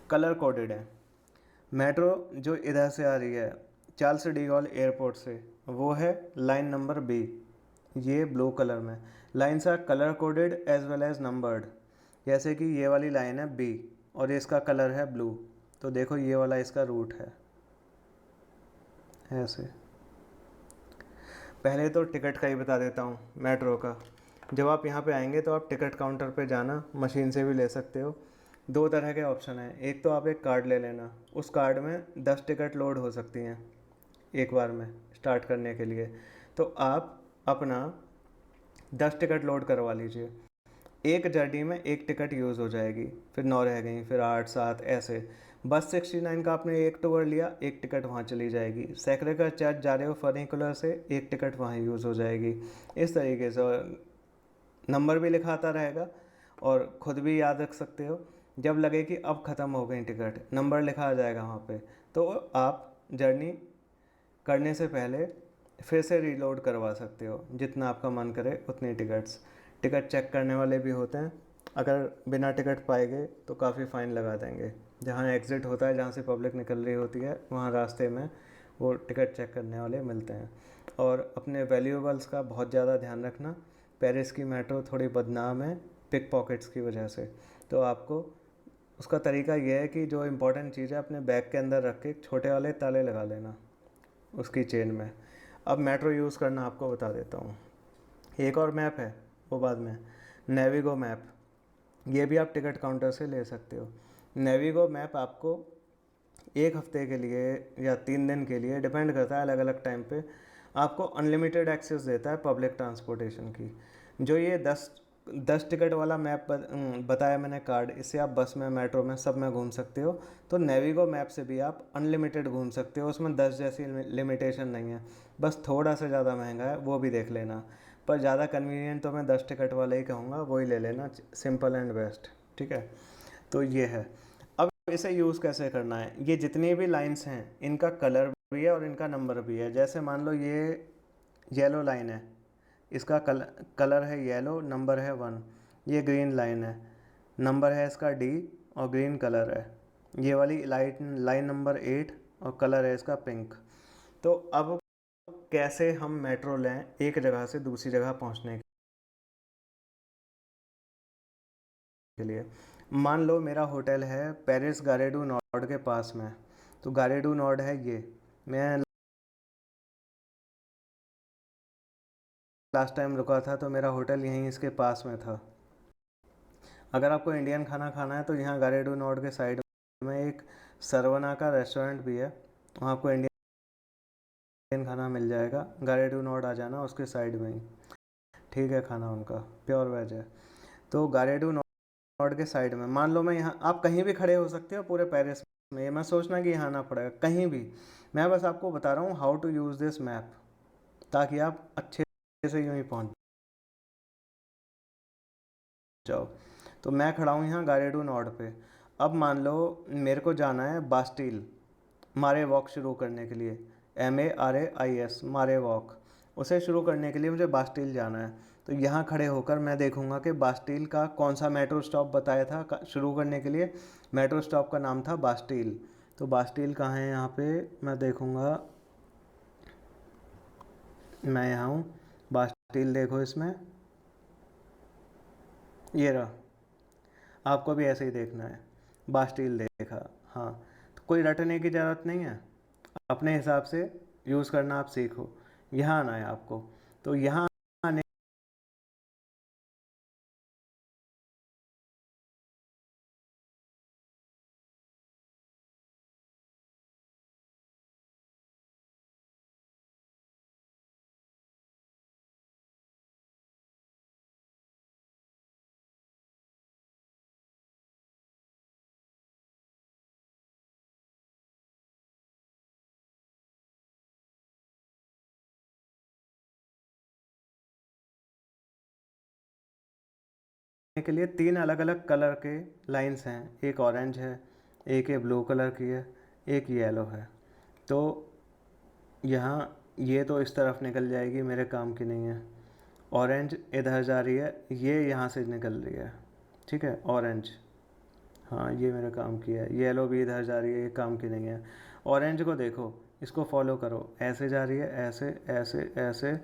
कलर कोडेड है। मेट्रो जो इधर से आ रही है चार्ल्स डी गॉल एयरपोर्ट से, वो है लाइन नंबर बी, ये ब्लू कलर में। Lines are colour coded as well as numbered, जैसे कि ये वाली लाइन है बी और इसका कलर है ब्लू, तो देखो ये वाला इसका रूट है ऐसे। पहले तो टिकट का ही बता देता हूँ मेट्रो का। जब आप यहाँ पे आएंगे तो आप टिकट काउंटर पे जाना, मशीन से भी ले सकते हो। दो तरह के ऑप्शन हैं, एक तो आप एक कार्ड ले लेना, उस कार्ड में 10 टिकट लोड हो सकती हैं एक बार में स्टार्ट करने के लिए, तो आप अपना 10 टिकट लोड करवा लीजिए। एक जर्नी में एक टिकट यूज़ हो जाएगी, फिर 9 रह गई, फिर 8 7 ऐसे। बस 69 का आपने एक टूर लिया, एक टिकट वहाँ चली जाएगी। सैकड़े का चर्च जा रहे हो फर्निकुलर से, एक टिकट वहाँ यूज़ हो जाएगी। इस तरीके से नंबर भी लिखाता रहेगा और ख़ुद भी याद रख सकते हो। जब लगे कि अब ख़त्म हो गई टिकट, नंबर लिखा आ जाएगा वहाँ पे, तो आप जर्नी करने से पहले फिर से रीलोड करवा सकते हो, जितना आपका मन करे उतनी टिकट्स। टिकट चेक करने वाले भी होते हैं, अगर बिना टिकट पाए गए तो काफ़ी फ़ाइन लगा देंगे। जहाँ एग्ज़िट होता है, जहाँ से पब्लिक निकल रही होती है, वहाँ रास्ते में वो टिकट चेक करने वाले मिलते हैं। और अपने वैल्यूएबल्स का बहुत ज़्यादा ध्यान रखना। पेरिस की मेट्रो थोड़ी बदनाम है पिक पॉकेट्स की वजह से, तो आपको उसका तरीका यह है कि जो इम्पोर्टेंट चीज़ है अपने बैग के अंदर रख के छोटे वाले ताले लगा लेना उसकी चेन में। अब मेट्रो यूज़ करना आपको बता देता हूँ। एक और मैप है वो बाद में, नेविगो मैप, ये भी आप टिकट काउंटर से ले सकते हो। नेविगो मैप आपको एक हफ्ते के लिए या 3 दिन के लिए, डिपेंड करता है अलग अलग टाइम पे, आपको अनलिमिटेड एक्सेस देता है पब्लिक ट्रांसपोर्टेशन की। जो ये 10 टिकट वाला मैप बताया मैंने कार्ड, इससे आप बस में, मेट्रो में, सब में घूम सकते हो। तो नेविगो मैप से भी आप अनलिमिटेड घूम सकते हो, उसमें 10 जैसी लिमिटेशन नहीं है, बस थोड़ा सा ज़्यादा महंगा है, वो भी देख लेना। पर ज़्यादा कन्वीनियंट तो मैं 10 टिकट वाला ही कहूँगा, वही ले लेना, सिंपल एंड बेस्ट, ठीक है। तो ये है। अब इसे यूज़ कैसे करना है, ये जितनी भी लाइंस हैं इनका कलर भी है और इनका नंबर भी है। जैसे मान लो ये येलो लाइन है, इसका कलर है येलो, नंबर है 1। ये ग्रीन लाइन है, नंबर है इसका D और ग्रीन कलर है। ये वाली लाइन नंबर 8 और कलर है इसका पिंक। तो अब कैसे हम मेट्रो लें एक जगह से दूसरी जगह पहुंचने के लिए। मान लो मेरा होटल है पेरिस गारेडू नॉर्ड के पास में, तो गारेडू नॉर्ड है ये, मैं लास्ट टाइम रुका था तो मेरा होटल यहीं इसके पास में था। अगर आपको इंडियन खाना खाना है तो यहाँ गारेडू नॉर्ड के साइड में एक सरवना का रेस्टोरेंट भी है, वहाँ आपको इंडियन खाना मिल जाएगा। गारेडू नॉर्ड आ जाना, उसके साइड में ही, ठीक है, खाना उनका प्योर वेज है। तो गारेडू नॉर्ड के साइड में, मान लो मैं यहाँ, आप कहीं भी खड़े हो सकते हो पूरे पेरिस में, ये मैं सोचना कि यहाँ आना पड़ेगा कहीं भी। मैं बस आपको बता रहा हूँ how to use this map, ताकि आप अच्छे से यूँ ही पहुँच जाओ। तो मैं खड़ा हूँ यहाँ गारेडू नॉर्ड पे। अब मान लो मेरे को जाना है बास्टील, मारे वॉक शुरू करने के लिए, MARAIS, मारे वॉक। उसे शुरू करने के लिए मुझे बास्टील जाना है। तो यहाँ खड़े होकर मैं देखूंगा कि बास्टील का कौन सा मेट्रो स्टॉप बताया था शुरू करने के लिए। मेट्रो स्टॉप का नाम था बास्टील। तो बास्टील कहाँ है, यहाँ पे मैं देखूंगा, मैं यहाँ हूँ, बास्टील देखो इसमें, ये रहा। आपको भी ऐसे ही देखना है, बास्टील देखा, हाँ। तो कोई रटने की ज़रूरत नहीं है, अपने हिसाब से यूज़ करना आप सीखो। यहाँ आना है आपको, तो यहाँ के लिए 3 अलग अलग कलर के लाइंस हैं, एक ऑरेंज है, एक ये ब्लू कलर की है, एक येलो है। तो यहाँ ये तो इस तरफ निकल जाएगी, मेरे काम की नहीं है। ऑरेंज इधर जा रही है, ये यहाँ से निकल रही है, ठीक है, ऑरेंज, हाँ ये मेरे काम की है। येलो भी इधर जा रही है, ये काम की नहीं है। ऑरेंज को देखो, इसको फॉलो करो, ऐसे जा रही है, ऐसे ऐसे ऐसे।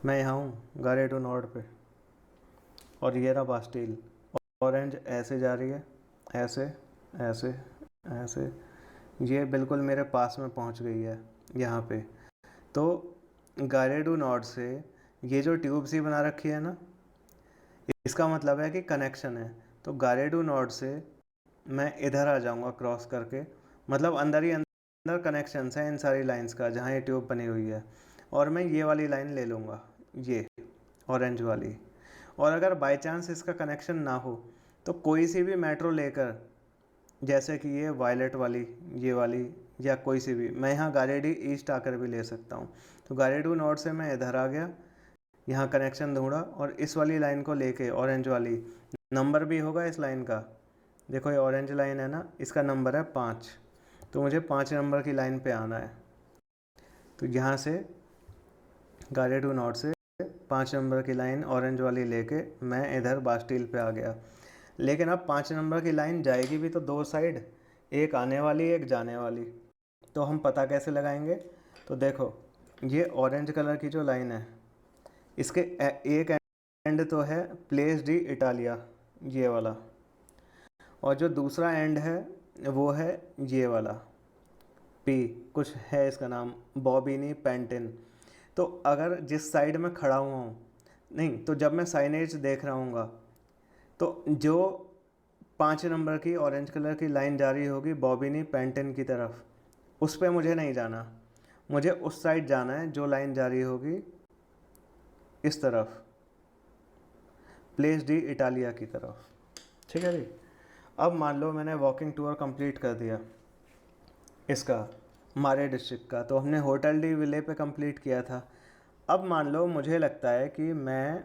मैं यहाँ हूँ गारेडो नोड पे, और ये रहा बास्टील। ऑरेंज ऐसे जा रही है, ऐसे ऐसे ऐसे, ये बिल्कुल मेरे पास में पहुँच गई है यहाँ पे। तो गारेडो नोड से ये जो ट्यूब सी बना रखी है ना, इसका मतलब है कि कनेक्शन है। तो गारेडो नोड से मैं इधर आ जाऊंगा क्रॉस करके, मतलब अंदर ही अंदर कनेक्शंस है इन सारी लाइंस का जहाँ ये ट्यूब बनी हुई है, और मैं ये वाली लाइन ले लूँगा, ये ऑरेंज वाली। और अगर बाय चांस इसका कनेक्शन ना हो तो कोई सी भी मेट्रो लेकर, जैसे कि ये वायलेट वाली, ये वाली, या कोई सी भी, मैं यहाँ गारेडी ईस्ट आकर भी ले सकता हूँ। तो गारेडू नोड से मैं इधर आ गया, यहाँ कनेक्शन ढूंढा, और इस वाली लाइन को लेके, ऑरेंज वाली, नंबर भी होगा इस लाइन का, देखो ये ऑरेंज लाइन है ना, इसका नंबर है 5। तो मुझे 5 नंबर की लाइन पे आना है। तो यहाँ से गारेडू नोड से 5 नंबर की लाइन ऑरेंज वाली लेके मैं इधर बास्टील पे आ गया। लेकिन अब 5 नंबर की लाइन जाएगी भी तो 2 साइड, एक आने वाली एक जाने वाली। तो हम पता कैसे लगाएंगे? तो देखो, ये ऑरेंज कलर की जो लाइन है, इसके एक एंड तो है प्लेस डी इटालिया, ये वाला, और जो दूसरा एंड है वो है ये वाला, पी कुछ है इसका नाम, बॉबिनी पेंटिन। तो अगर जिस साइड में खड़ा हुआ हूँ, नहीं तो जब मैं साइनेज देख रहा हूँगा, तो जो 5 नंबर की ऑरेंज कलर की लाइन जा रही होगी बॉबिनी पेंटिन की तरफ, उस पर मुझे नहीं जाना, मुझे उस साइड जाना है जो लाइन जा रही होगी इस तरफ, प्लेस डी इटालिया की तरफ, ठीक है जी। अब मान लो मैंने वॉकिंग टूर कंप्लीट कर दिया इसका, मारे डिस्ट्रिक्ट का, तो हमने होटल डी विले पे कंप्लीट किया था। अब मान लो मुझे लगता है कि मैं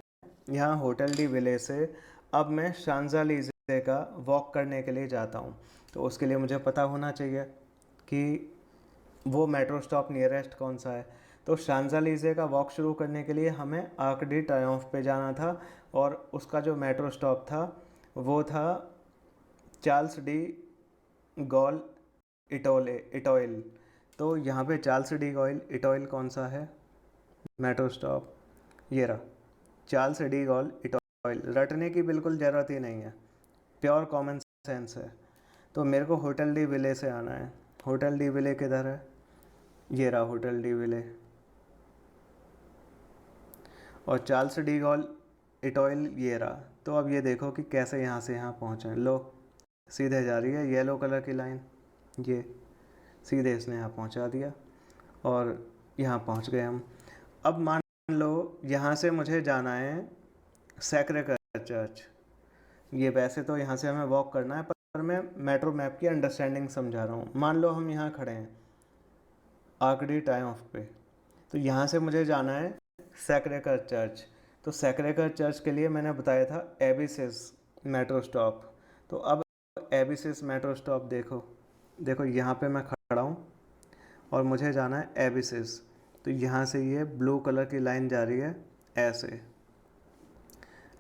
यहाँ होटल डी विले से अब मैं शांज़ेलिज़े का वॉक करने के लिए जाता हूँ। तो उसके लिए मुझे पता होना चाहिए कि वो मेट्रो स्टॉप नियरेस्ट कौन सा है। तो शांज़ेलिज़े का वॉक शुरू करने के लिए हमें आर्क डी ट्रायोम्फ पे जाना था, और उसका जो मेट्रो स्टॉप था वो था चार्ल्स डी गॉल इटोइल। तो यहाँ पे चार्ल्स डी गॉल इटोइल कौन सा है मेट्रो स्टॉप? ये रहा, चार्ल्स डी गॉल इटोइल। रटने की बिल्कुल ज़रूरत ही नहीं है, प्योर कॉमन सेंस है। तो मेरे को होटल डी विले से आना है। होटल डी विले किधर है? ये रहा होटल डी विले। और चार्ल्स डी गॉल इटोइल ये रहा। तो अब ये देखो कि कैसे यहाँ से यहाँ पहुँचे। लो, सीधे जा रही है येलो कलर की लाइन, ये सीधे इसने यहाँ पहुँचा दिया, और यहाँ पहुँच गए हम। अब मान लो यहाँ से मुझे जाना है सैक्रे कर चर्च। ये वैसे तो यहाँ से हमें वॉक करना है, पर मैं मेट्रो मैप की अंडरस्टैंडिंग समझा रहा हूँ। मान लो हम यहाँ खड़े हैं आर्क डी ट्रायोम्फ पे, तो यहाँ से मुझे जाना है सैक्रे कर चर्च। तो सैक्रे कर चर्च के लिए मैंने बताया था एबिसिस मेट्रो स्टॉप। तो अब एबिसिस मेट्रो स्टॉप देखो, देखो यहाँ पे मैं खड़ा हूँ और मुझे जाना है एबिसिस। तो यहाँ से ये ब्लू कलर की लाइन जा रही है ऐसे,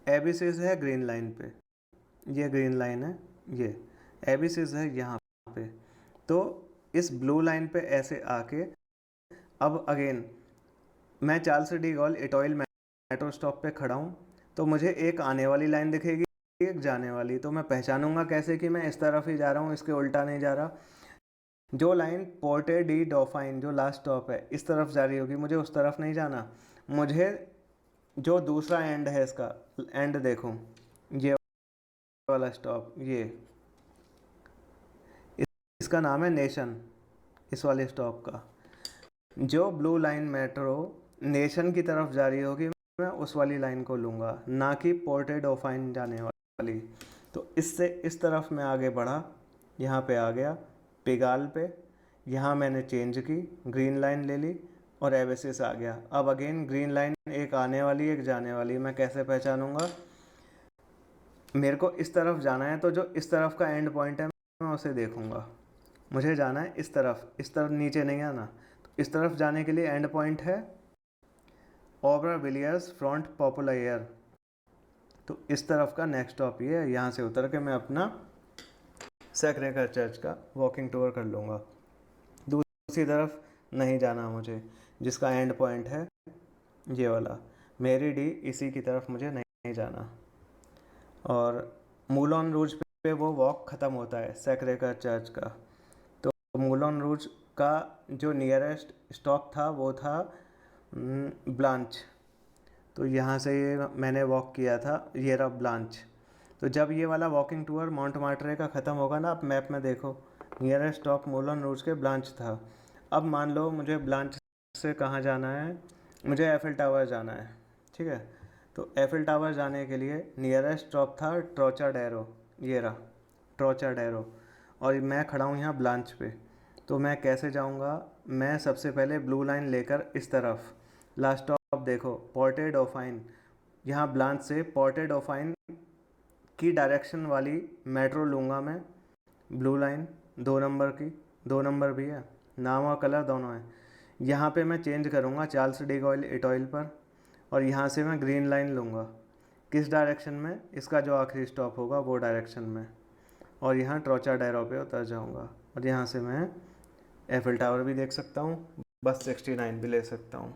एबिसिस है ग्रीन लाइन पे, ये ग्रीन लाइन है, ये एबिसिस है यहाँ पे। तो इस ब्लू लाइन पे ऐसे आके अब अगेन मैं Charles de Gaulle Etoile metro stop पे खड़ा हूँ। तो मुझे एक आने वाली लाइन दिखेगी, एक जाने वाली। तो मैं पहचानूंगा कैसे कि मैं इस तरफ ही जा रहा हूँ, इसके उल्टा नहीं जा रहा। जो लाइन पोर्टे डी डॉफाइन जो लास्ट स्टॉप है इस तरफ जा रही होगी, मुझे उस तरफ नहीं जाना। मुझे जो दूसरा एंड है इसका एंड देखो, ये वाला स्टॉप, ये इसका नाम है नेशन। इस वाले स्टॉप का जो ब्लू लाइन मेट्रो नेशन की तरफ जा रही होगी, मैं उस वाली लाइन को लूँगा, ना कि पोर्टे डॉफाइन जाने वाली। तो इससे इस तरफ मैं आगे बढ़ा, यहाँ पे आ गया पिगाल पे, यहाँ मैंने चेंज की, ग्रीन लाइन ले ली, और एवेसिस आ गया। अब अगेन ग्रीन लाइन एक आने वाली एक जाने वाली, मैं कैसे पहचानूंगा? मेरे को इस तरफ जाना है तो जो इस तरफ का एंड पॉइंट है मैं उसे देखूंगा। मुझे जाना है इस तरफ नीचे नहीं आना। तो इस तरफ जाने के लिए एंड पॉइंट है ऑबराविलियर्स फ्रंट पॉपुलर। तो इस तरफ का नेक्स्ट स्टॉप ये है, यहाँ से उतर के मैं अपना सैक्रेकर चर्च का वॉकिंग टूर कर लूँगा। दूसरी तरफ नहीं जाना मुझे, जिसका एंड पॉइंट है ये वाला मेरी डी, इसी की तरफ मुझे नहीं जाना। और मूलॉन रूज पे वो वॉक ख़त्म होता है सैक्रेकर चर्च का। तो मूलॉन रूज का जो नियरेस्ट स्टॉप था वो था ब्लांच। तो यहाँ से ये मैंने वॉक किया था, ये रहा ब्लांच। तो जब ये वाला वॉकिंग टूर माउंट मार्टरे का ख़त्म होगा ना, आप मैप में देखो नियरेस्ट स्टॉप मूलन रूज के ब्लांच था। अब मान लो मुझे ब्लांच से कहाँ जाना है, मुझे एफिल टावर जाना है, ठीक है। तो एफिल टावर जाने के लिए नियरेस्ट स्टॉप था ट्रोचाडेरो, ये रहा ट्रोचाडेरो, और मैं खड़ा हूँ यहाँ ब्लांच पे। तो मैं कैसे जाऊँगा? मैं सबसे पहले ब्लू लाइन लेकर इस तरफ लास्ट स्टॉप देखो पोर्टे डोफाइन, यहाँ ब्लांच से पोर्टे डोफाइन की डायरेक्शन वाली मेट्रो लूँगा मैं, ब्लू लाइन 2 नंबर की, 2 नंबर भी है, नाम और कलर दोनों है। यहाँ पे मैं चेंज करूँगा चार्ल्स डी गॉल इटॉयल पर, और यहाँ से मैं ग्रीन लाइन लूँगा। किस डायरेक्शन में? इसका जो आखिरी स्टॉप होगा वो डायरेक्शन में, और यहाँ ट्रोचाडेरो पे उतर जाऊँगा। और यहाँ से मैं एफिल टावर भी देख सकता हूँ, बस 69 भी ले सकता हूँ।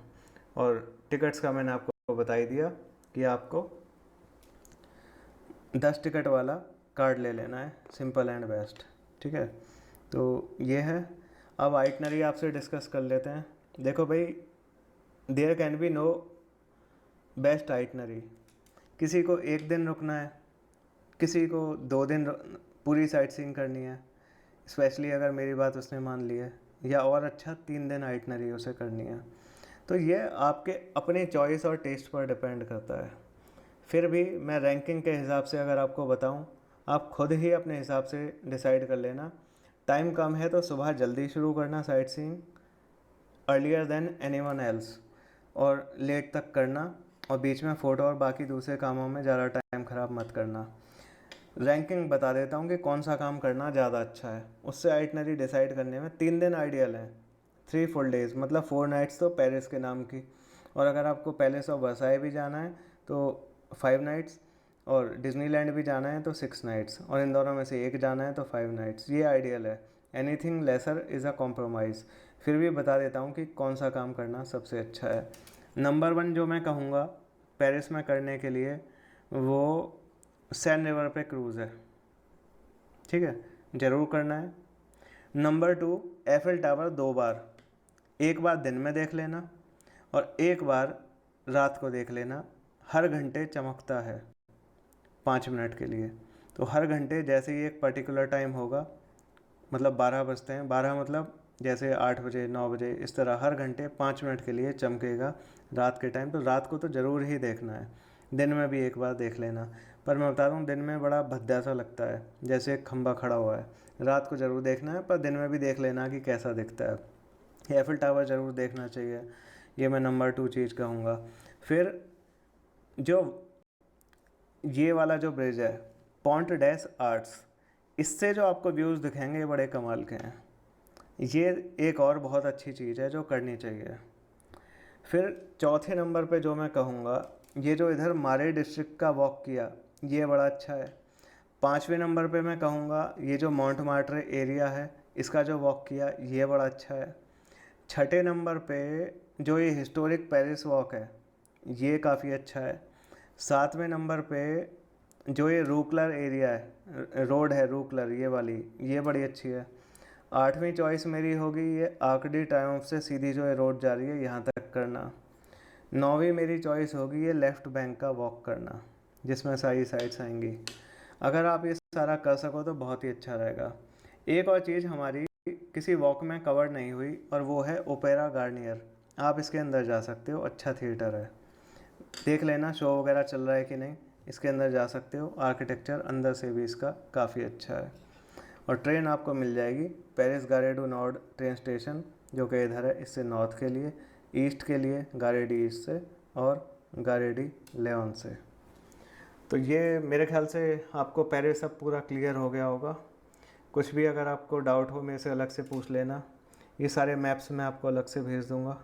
और टिकट्स का मैंने आपको बता ही दिया कि आपको 10 टिकट वाला कार्ड ले लेना है, सिंपल एंड बेस्ट, ठीक है। तो ये है। अब आइटनरी आपसे डिस्कस कर लेते हैं। देखो भाई, there can be no best itinerary. किसी को 1 दिन रुकना है, किसी को 2 दिन पूरी साइट सीइंग करनी है, स्पेशली अगर मेरी बात उसने मान ली है, या और अच्छा 3 दिन आइटनरी उसे करनी है। तो ये आपके अपने चॉइस और टेस्ट पर डिपेंड करता है। फिर भी मैं रैंकिंग के हिसाब से अगर आपको बताऊं, आप खुद ही अपने हिसाब से डिसाइड कर लेना। टाइम कम है तो सुबह जल्दी शुरू करना sight seeing, earlier than anyone else, और लेट तक करना, और बीच में फ़ोटो और बाकी दूसरे कामों में ज़्यादा टाइम ख़राब मत करना। रैंकिंग बता देता हूँ कि कौन सा काम करना ज़्यादा अच्छा है, उससे आइटनरी डिसाइड करने में 3 दिन आइडियल है। 3 फुल डेज़ मतलब 4 नाइट्स तो पेरिस के नाम की, और अगर आपको पैलेस ऑफ वर्साई भी जाना है तो 5 नाइट्स, और डिज्नीलैंड भी जाना है तो 6 नाइट्स, और इन दोनों में से एक जाना है तो 5 नाइट्स। ये आइडियल है। Anything lesser is a compromise. फिर भी बता देता हूँ कि कौन सा काम करना सबसे अच्छा है। नंबर 1 जो मैं कहूँगा पेरिस में करने के लिए, वो सैन रिवर पे क्रूज़ है, ठीक है, ज़रूर करना है। नंबर 2, एफिल टावर 2 बार, एक बार दिन में देख लेना और एक बार रात को देख लेना। हर घंटे चमकता है 5 मिनट के लिए। तो हर घंटे जैसे ही एक पर्टिकुलर टाइम होगा, मतलब 12 बजते हैं, 12 मतलब जैसे 8 बजे 9 बजे, इस तरह हर घंटे 5 मिनट के लिए चमकेगा रात के टाइम। तो रात को तो ज़रूर ही देखना है, दिन में भी एक बार देख लेना। पर मैं बता रहा हूँ दिन में बड़ा भद्दा सा लगता है, जैसे एक खंबा खड़ा हुआ है। रात को ज़रूर देखना है, पर दिन में भी देख लेना कि कैसा दिखता है। एफिल टावर ज़रूर देखना चाहिए, ये मैं नंबर 2 चीज़ कहूँगा। फिर जो ये वाला जो ब्रिज है पॉन्ट डैस आर्ट्स, इससे जो आपको व्यूज़ दिखेंगे ये बड़े कमाल के हैं। ये एक और बहुत अच्छी चीज़ है जो करनी चाहिए। फिर चौथे नंबर पे जो मैं कहूँगा, ये जो इधर मारे डिस्ट्रिक्ट का वॉक किया ये बड़ा अच्छा है। 5वें नंबर पे मैं कहूँगा ये जो माउंट मार्टरे एरिया है इसका जो वॉक किया ये बड़ा अच्छा है। 6ठे नंबर पे जो ये हिस्टोरिक पेरिस वॉक है ये काफ़ी अच्छा है। 7वें नंबर पे जो ये रूकलर एरिया है, रोड है रूकलर ये वाली, ये बड़ी अच्छी है। 8वीं चॉइस मेरी होगी ये आर्क डी ट्रायम्फ से सीधी जो ये रोड जा रही है यहाँ तक करना। 9वीं मेरी चॉइस होगी ये लेफ़्ट बैंक का वॉक करना, जिसमें सारी साइड्स आएंगी। अगर आप ये सारा कर सको तो बहुत ही अच्छा रहेगा। एक और चीज़ हमारी किसी वॉक में कवर नहीं हुई, और वो है ओपेरा गार्नियर। आप इसके अंदर जा सकते हो, अच्छा थिएटर है, देख लेना शो वगैरह चल रहा है कि नहीं। इसके अंदर जा सकते हो, आर्किटेक्चर अंदर से भी इसका काफ़ी अच्छा है। और ट्रेन आपको मिल जाएगी Paris Gare du Nord train station, जो कि इधर है, इससे नॉर्थ के लिए ईस्ट के लिए गारेडी ईस्ट से और गारेडी लेऑन से। तो ये मेरे ख्याल से आपको पेरिस अब पूरा क्लियर हो गया होगा। कुछ भी अगर आपको डाउट हो मेरे से अलग से पूछ लेना। ये सारे मैप्स मैं आपको अलग से भेज दूँगा।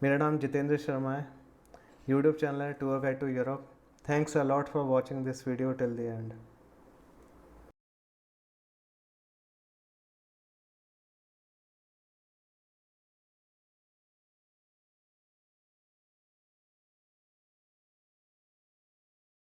मेरा नाम जितेंद्र शर्मा है। यूट्यूब चैनल है tour guide to Europe. Thanks a lot for watching this video till the and.